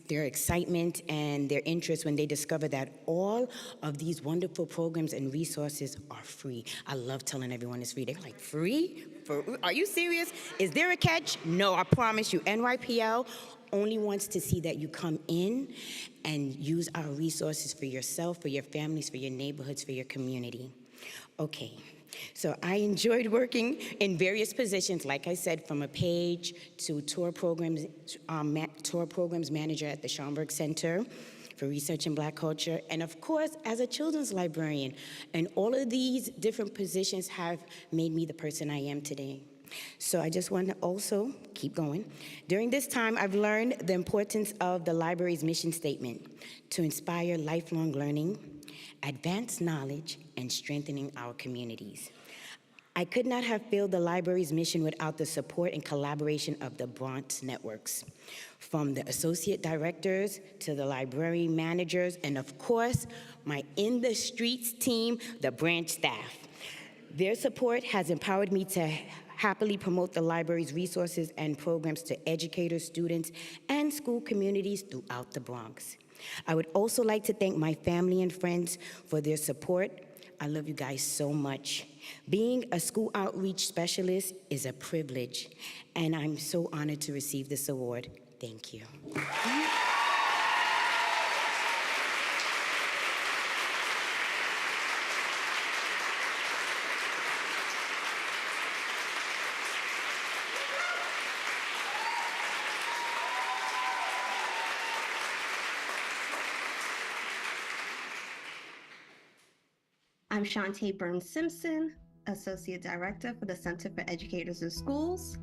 their excitement and their interest when they discover that all of these wonderful programs and resources are free. I love telling everyone it's free. They're like, free? Are you serious? Is there a catch? No, I promise you, NYPL only wants to see that you come in and use our resources for yourself, for your families, for your neighborhoods, for your community. Okay, so I enjoyed working in various positions, like I said, from a page to tour programs manager at the Schomburg Center for Research in Black Culture, and of course, as a children's librarian. And all of these different positions have made me the person I am today. So I just want to also keep going. During this time, I've learned the importance of the library's mission statement to inspire lifelong learning, advance knowledge, and strengthening our communities. I could not have filled the library's mission without the support and collaboration of the Bronx networks, from the associate directors to the library managers, and of course, my In the Streets team, the branch staff. Their support has empowered me to happily promote the library's resources and programs to educators, students, and school communities throughout the Bronx. I would also like to thank my family and friends for their support. I love you guys so much. Being a school outreach specialist is a privilege, and I'm so honored to receive this award. Thank you. I'm Shantae Burns-Simpson, Associate Director for the Center for Educators in Schools,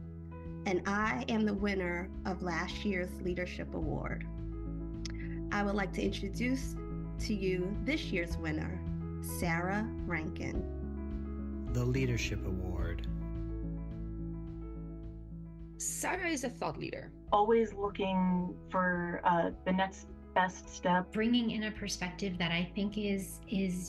and I am the winner of last year's Leadership Award. I would like to introduce to you this year's winner, Sarah Rankin. The Leadership Award. Sarah is a thought leader. Always looking for the next best step. Bringing in a perspective that I think is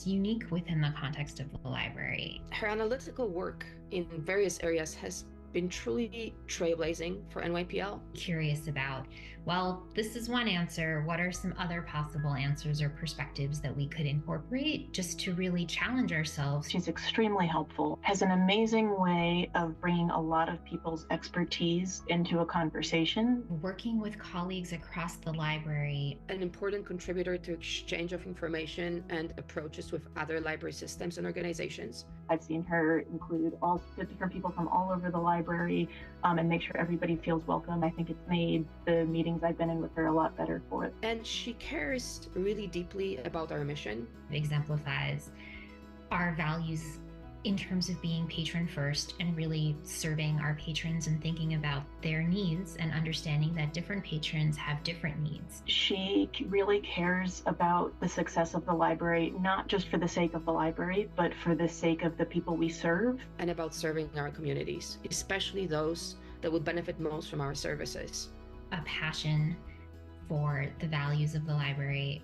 unique within the context of the library. Her analytical work in various areas has been truly trailblazing for NYPL. Curious about, well, this is one answer. What are some other possible answers or perspectives that we could incorporate just to really challenge ourselves? She's extremely helpful, has an amazing way of bringing a lot of people's expertise into a conversation. Working with colleagues across the library. An important contributor to exchange of information and approaches with other library systems and organizations. I've seen her include all the different people from all over the library and make sure everybody feels welcome. I think it's made the meetings I've been in with her a lot better for it. And she cares really deeply about our mission. It exemplifies our values in terms of being patron first and really serving our patrons and thinking about their needs and understanding that different patrons have different needs. She really cares about the success of the library, not just for the sake of the library, but for the sake of the people we serve. And about serving our communities, especially those that would benefit most from our services. A passion for the values of the library,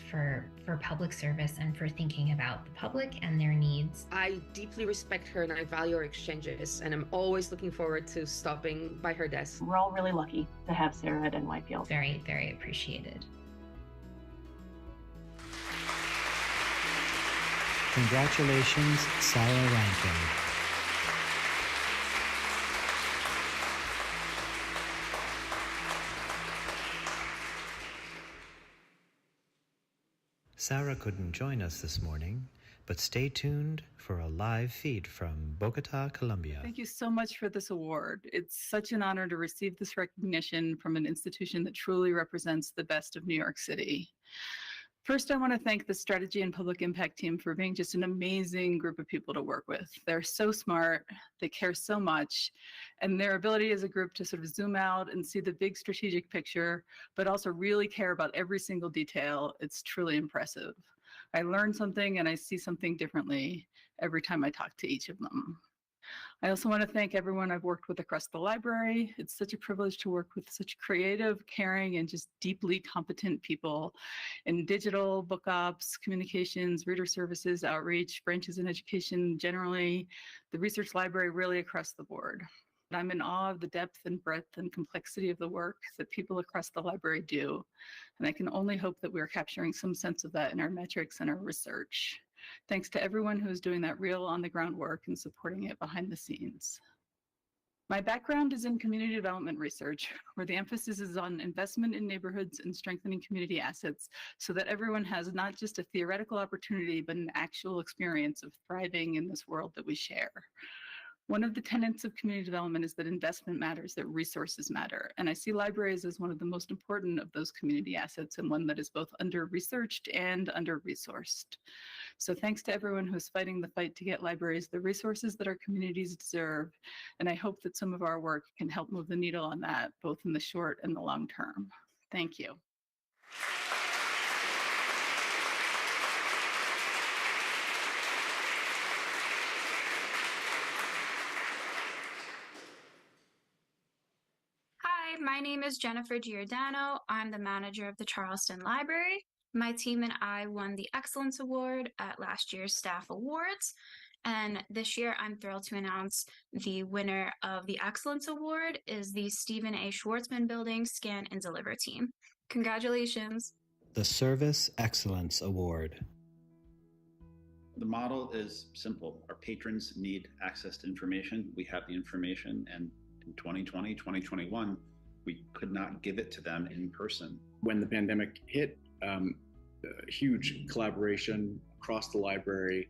for public service, and for thinking about the public and their needs. I deeply respect her and I value our exchanges, and I'm always looking forward to stopping by her desk. We're all really lucky to have Sarah at NYPL. Very, very appreciated. Congratulations, Sarah Rankin. Sarah couldn't join us this morning, but stay tuned for a live feed from Bogota, Colombia. Thank you so much for this award. It's such an honor to receive this recognition from an institution that truly represents the best of New York City. First, I want to thank the Strategy and Public Impact team for being just an amazing group of people to work with. They're so smart, they care so much, and their ability as a group to sort of zoom out and see the big strategic picture, but also really care about every single detail, it's truly impressive. I learn something and I see something differently every time I talk to each of them. I also want to thank everyone I've worked with across the library. It's such a privilege to work with such creative, caring, and just deeply competent people in digital, book ops, communications, reader services, outreach, branches in education generally, the research library really across the board. I'm in awe of the depth and breadth and complexity of the work that people across the library do. And I can only hope that we're capturing some sense of that in our metrics and our research. Thanks to everyone who is doing that real on-the-ground work and supporting it behind the scenes. My background is in community development research, where the emphasis is on investment in neighborhoods and strengthening community assets so that everyone has not just a theoretical opportunity, but an actual experience of thriving in this world that we share. One of the tenets of community development is that investment matters, that resources matter. And I see libraries as one of the most important of those community assets and one that is both under-researched and under-resourced. So thanks to everyone who's fighting the fight to get libraries the resources that our communities deserve. And I hope that some of our work can help move the needle on that, both in the short and the long term. Thank you. Hi, my name is Jennifer Giordano. I'm the manager of the Charleston Library. My team and I won the Excellence Award at last year's Staff Awards. And this year, I'm thrilled to announce the winner of the Excellence Award is the Stephen A. Schwartzman Building Scan and Deliver team. Congratulations. The Service Excellence Award. The model is simple. Our patrons need access to information. We have the information, and in 2020, 2021, we could not give it to them in person. When the pandemic hit, huge collaboration across the library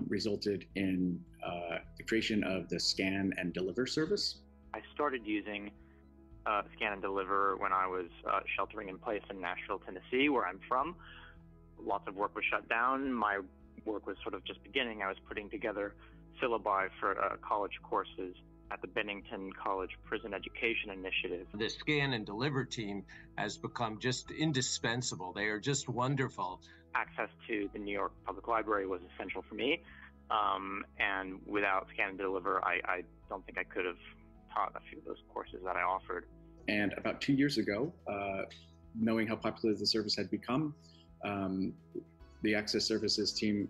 resulted in the creation of the Scan and Deliver service. I started using Scan and Deliver when I was sheltering in place in Nashville, Tennessee, where I'm from. Lots of work was shut down. My work was sort of just beginning. I was putting together syllabi for college courses at the Bennington College Prison Education Initiative. The Scan and Deliver team has become just indispensable. They are just wonderful. Access to the New York Public Library was essential for me. And without Scan and Deliver, I don't think I could have taught a few of those courses that I offered. And about 2 years ago, knowing how popular the service had become, the Access Services team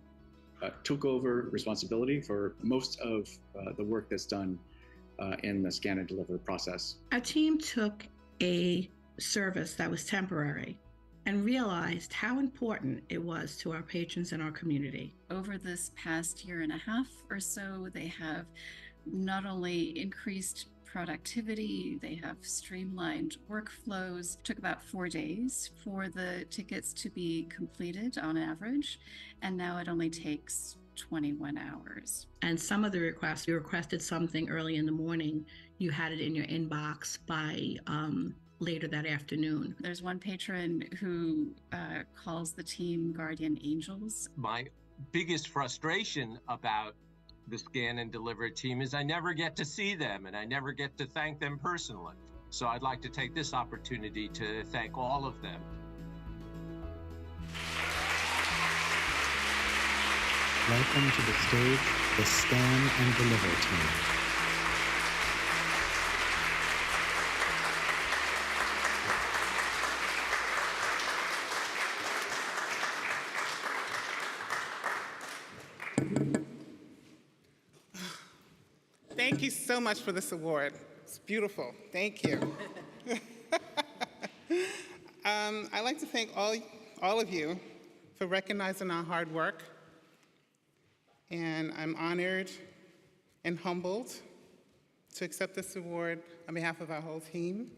took over responsibility for most of the work that's done in the Scan and Deliver process. Our team took a service that was temporary and realized how important it was to our patrons and our community. Over this past year and a half or so, they have not only increased productivity, they have streamlined workflows. It took about 4 days for the tickets to be completed on average, and now it only takes 21 hours. And some of the requests, you requested something early in the morning, you had it in your inbox by later that afternoon. There's one patron who calls the team guardian angels. My biggest frustration about the Scan and Deliver team is I never get to see them and I never get to thank them personally. So I'd like to take this opportunity to thank all of them. Welcome to the stage, the Scan and Deliver team. Thank you so much for this award. It's beautiful. Thank you. I'd like to thank all of you for recognizing our hard work. And I'm honored and humbled to accept this award on behalf of our whole team.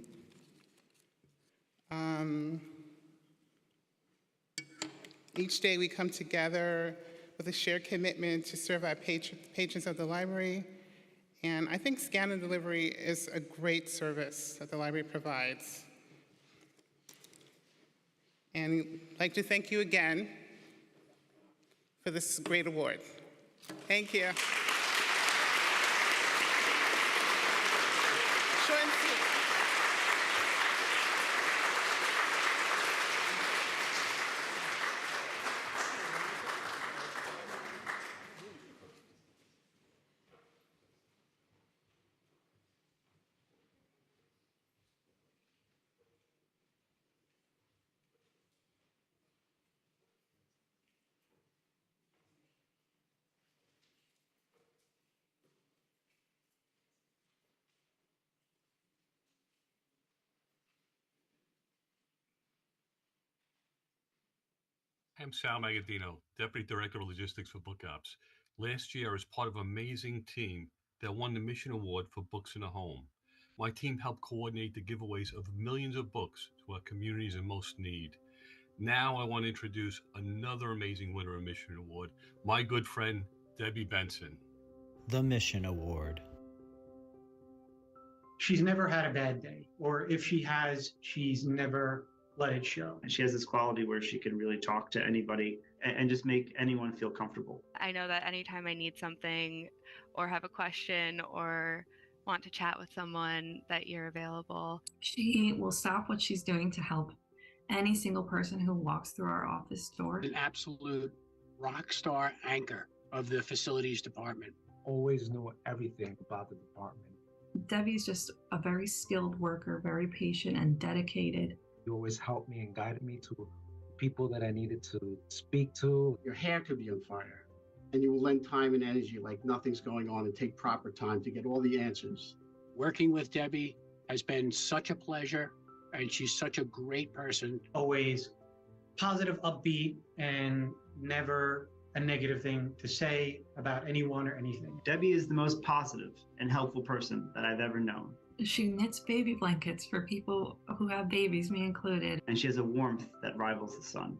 Each day we come together with a shared commitment to serve our patrons of the library. And I think Scan and Delivery is a great service that the library provides. And I'd like to thank you again for this great award. Thank you. Short and sweet. I'm Sal Magadino, Deputy Director of Logistics for Book Ops. Last year, I was part of an amazing team that won the Mission Award for Books in a Home. My team helped coordinate the giveaways of millions of books to our communities in most need. Now I want to introduce another amazing winner of Mission Award, my good friend, Debbie Benson. The Mission Award. She's never had a bad day, or if she has, she's never let it show. And she has this quality where she can really talk to anybody and just make anyone feel comfortable. I know that anytime I need something or have a question or want to chat with someone, that you're available. She will stop what she's doing to help any single person who walks through our office door. An absolute rock star anchor of the facilities department. Always know everything about the department. Debbie's just a very skilled worker, very patient and dedicated. You always helped me and guided me to people that I needed to speak to. Your hair could be on fire, and you will lend time and energy like nothing's going on and take proper time to get all the answers. Working with Debbie has been such a pleasure, and she's such a great person. Always positive, upbeat, and never a negative thing to say about anyone or anything. Debbie is the most positive and helpful person that I've ever known. She knits baby blankets for people who have babies, me included. And she has a warmth that rivals the sun.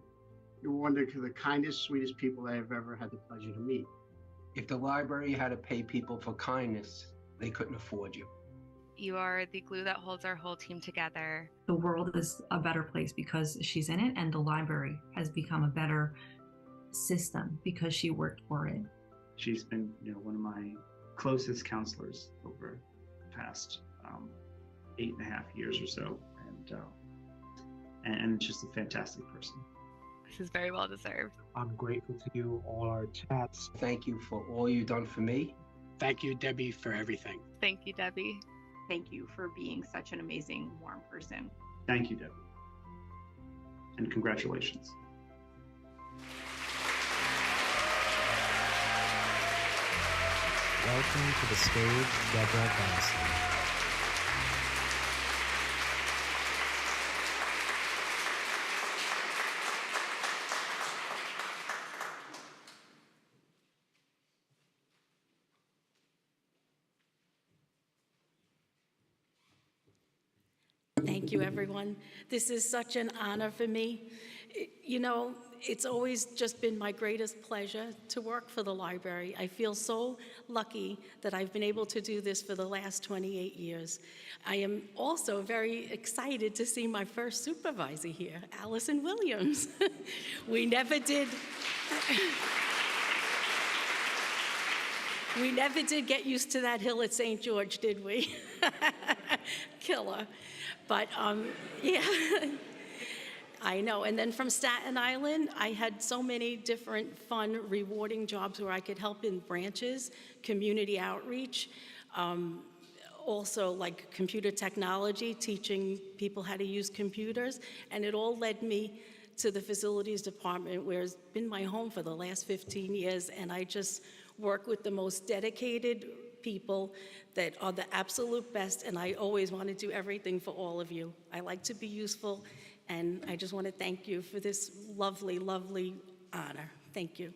You're one of the kindest, sweetest people I have ever had the pleasure to meet. If the library had to pay people for kindness, they couldn't afford you. You are the glue that holds our whole team together. The world is a better place because she's in it, and the library has become a better system because she worked for it. She's been, one of my closest counselors over the past 8.5 years or so, and just a fantastic person. This is very well deserved. I'm grateful to you, all our chats. Thank you for all you've done for me. Thank you, Debbie, for everything. Thank you, Debbie. Thank you for being such an amazing, warm person. Thank you, Debbie. And congratulations. Welcome to the stage, Deborah Benson. Thank you, everyone. This is such an honor for me. It's always just been my greatest pleasure to work for the library. I feel so lucky that I've been able to do this for the last 28 years. I am also very excited to see my first supervisor here, Allison Williams. We never did get used to that hill at St. George, did we? Killer. But yeah, I know. And then from Staten Island, I had so many different fun, rewarding jobs where I could help in branches, community outreach, also like computer technology, teaching people how to use computers. And it all led me to the facilities department, where it's been my home for the last 15 years. And I just work with the most dedicated people that are the absolute best, and I always want to do everything for all of you. I like to be useful, and I just want to thank you for this lovely, lovely honor. Thank you.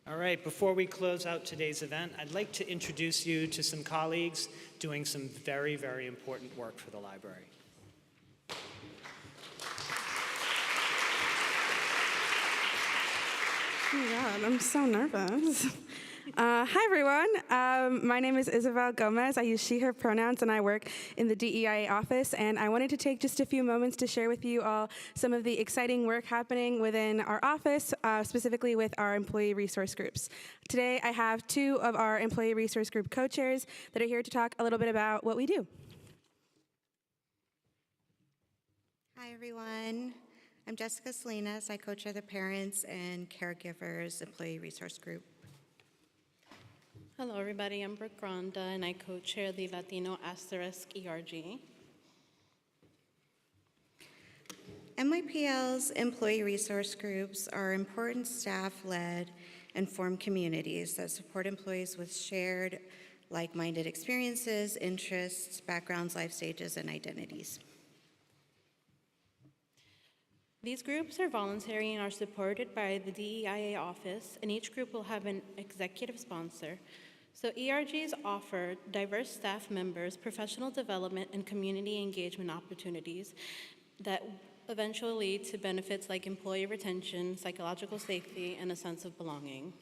All right, before we close out today's event, I'd like to introduce you to some colleagues doing some very, very important work for the library. Oh my God, I'm so nervous. Hi, everyone. My name is Isabel Gomez. I use she, her pronouns, and I work in the DEIA office. And I wanted to take just a few moments to share with you all some of the exciting work happening within our office, specifically with our employee resource groups. Today, I have two of our employee resource group co-chairs that are here to talk a little bit about what we do. Hi, everyone. I'm Jessica Salinas. I co-chair the Parents and Caregivers Employee Resource Group. Hello, everybody. I'm Brooke Gronda, and I co-chair the Latino * ERG. NYPL's employee resource groups are important staff-led and formed communities that support employees with shared, like-minded experiences, interests, backgrounds, life stages, and identities. These groups are voluntary and are supported by the DEIA office, and each group will have an executive sponsor. So ERGs offer diverse staff members professional development and community engagement opportunities that eventually lead to benefits like employee retention, psychological safety, and a sense of belonging.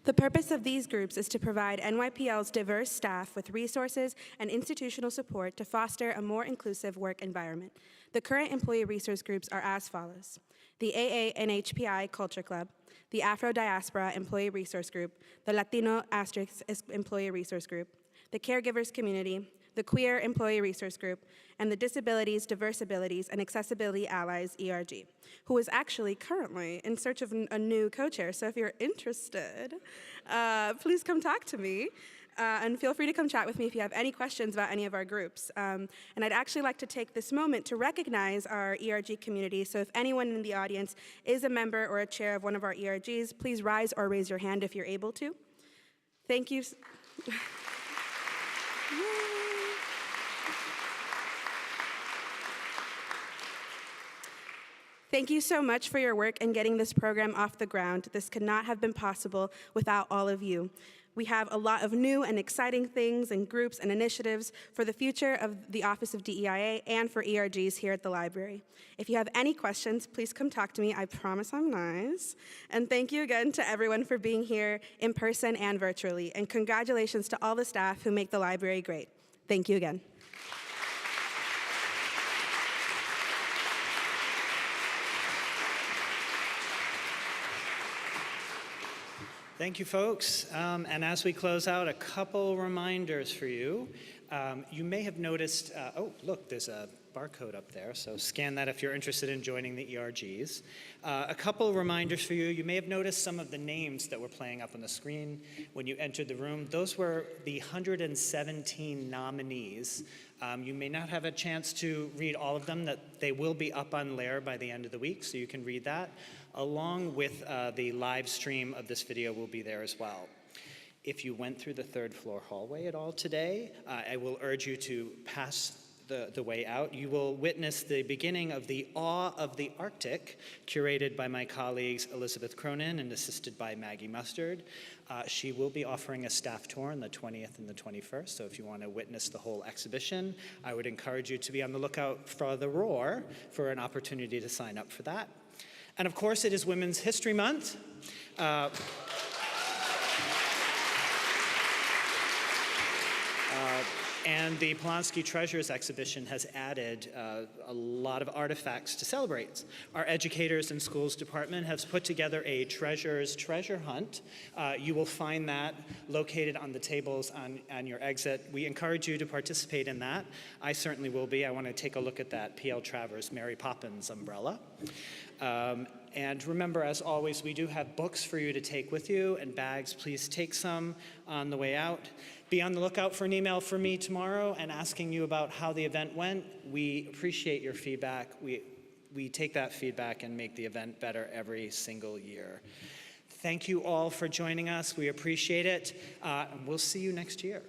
The purpose of these groups is to provide NYPL's diverse staff with resources and institutional support to foster a more inclusive work environment. The current employee resource groups are as follows: the AA NHPI Culture Club, the Afro Diaspora Employee Resource Group, the Latino * Employee Resource Group, the Caregivers Community, the Queer Employee Resource Group, and the Disabilities, Diverse Abilities, and Accessibility Allies ERG, who is actually currently in search of a new co-chair. So if you're interested, please come talk to me. And feel free to come chat with me if you have any questions about any of our groups. And I'd actually like to take this moment to recognize our ERG community. So if anyone in the audience is a member or a chair of one of our ERGs, please rise or raise your hand if you're able to. Thank you. Thank you so much for your work in getting this program off the ground. This could not have been possible without all of you. We have a lot of new and exciting things and groups and initiatives for the future of the Office of DEIA and for ERGs here at the library. If you have any questions, please come talk to me. I promise I'm nice. And thank you again to everyone for being here in person and virtually. And congratulations to all the staff who make the library great. Thank you again. Thank you, folks. And as we close out, a couple reminders for you. You may have noticed, oh, look, there's a barcode up there, so scan that if you're interested in joining the ERGs. A couple reminders for you. You may have noticed some of the names that were playing up on the screen when you entered the room. Those were the 117 nominees. You may not have a chance to read all of them. That they will be up on Lair by the end of the week, so you can read that. Along with the live stream of this video will be there as well. If you went through the third floor hallway at all today, I will urge you to pass the way out. You will witness the beginning of the Awe of the Arctic, curated by my colleagues Elizabeth Cronin and assisted by Maggie Mustard. She will be offering a staff tour on the 20th and the 21st, so if you want to witness the whole exhibition, I would encourage you to be on the lookout for the Roar for an opportunity to sign up for that. And of course, it is Women's History Month. And the Polanski Treasures exhibition has added a lot of artifacts to celebrate. Our Educators and Schools Department has put together a Treasures treasure hunt. You will find that located on the tables on your exit. We encourage you to participate in that. I certainly will be. I want to take a look at that P.L. Travers Mary Poppins umbrella. And remember, as always, we do have books for you to take with you and bags. Please take some on the way out. Be on the lookout for an email from me tomorrow and asking you about how the event went. We appreciate your feedback. We take that feedback and make the event better every single year. Thank you all for joining us. We appreciate it. And we'll see you next year.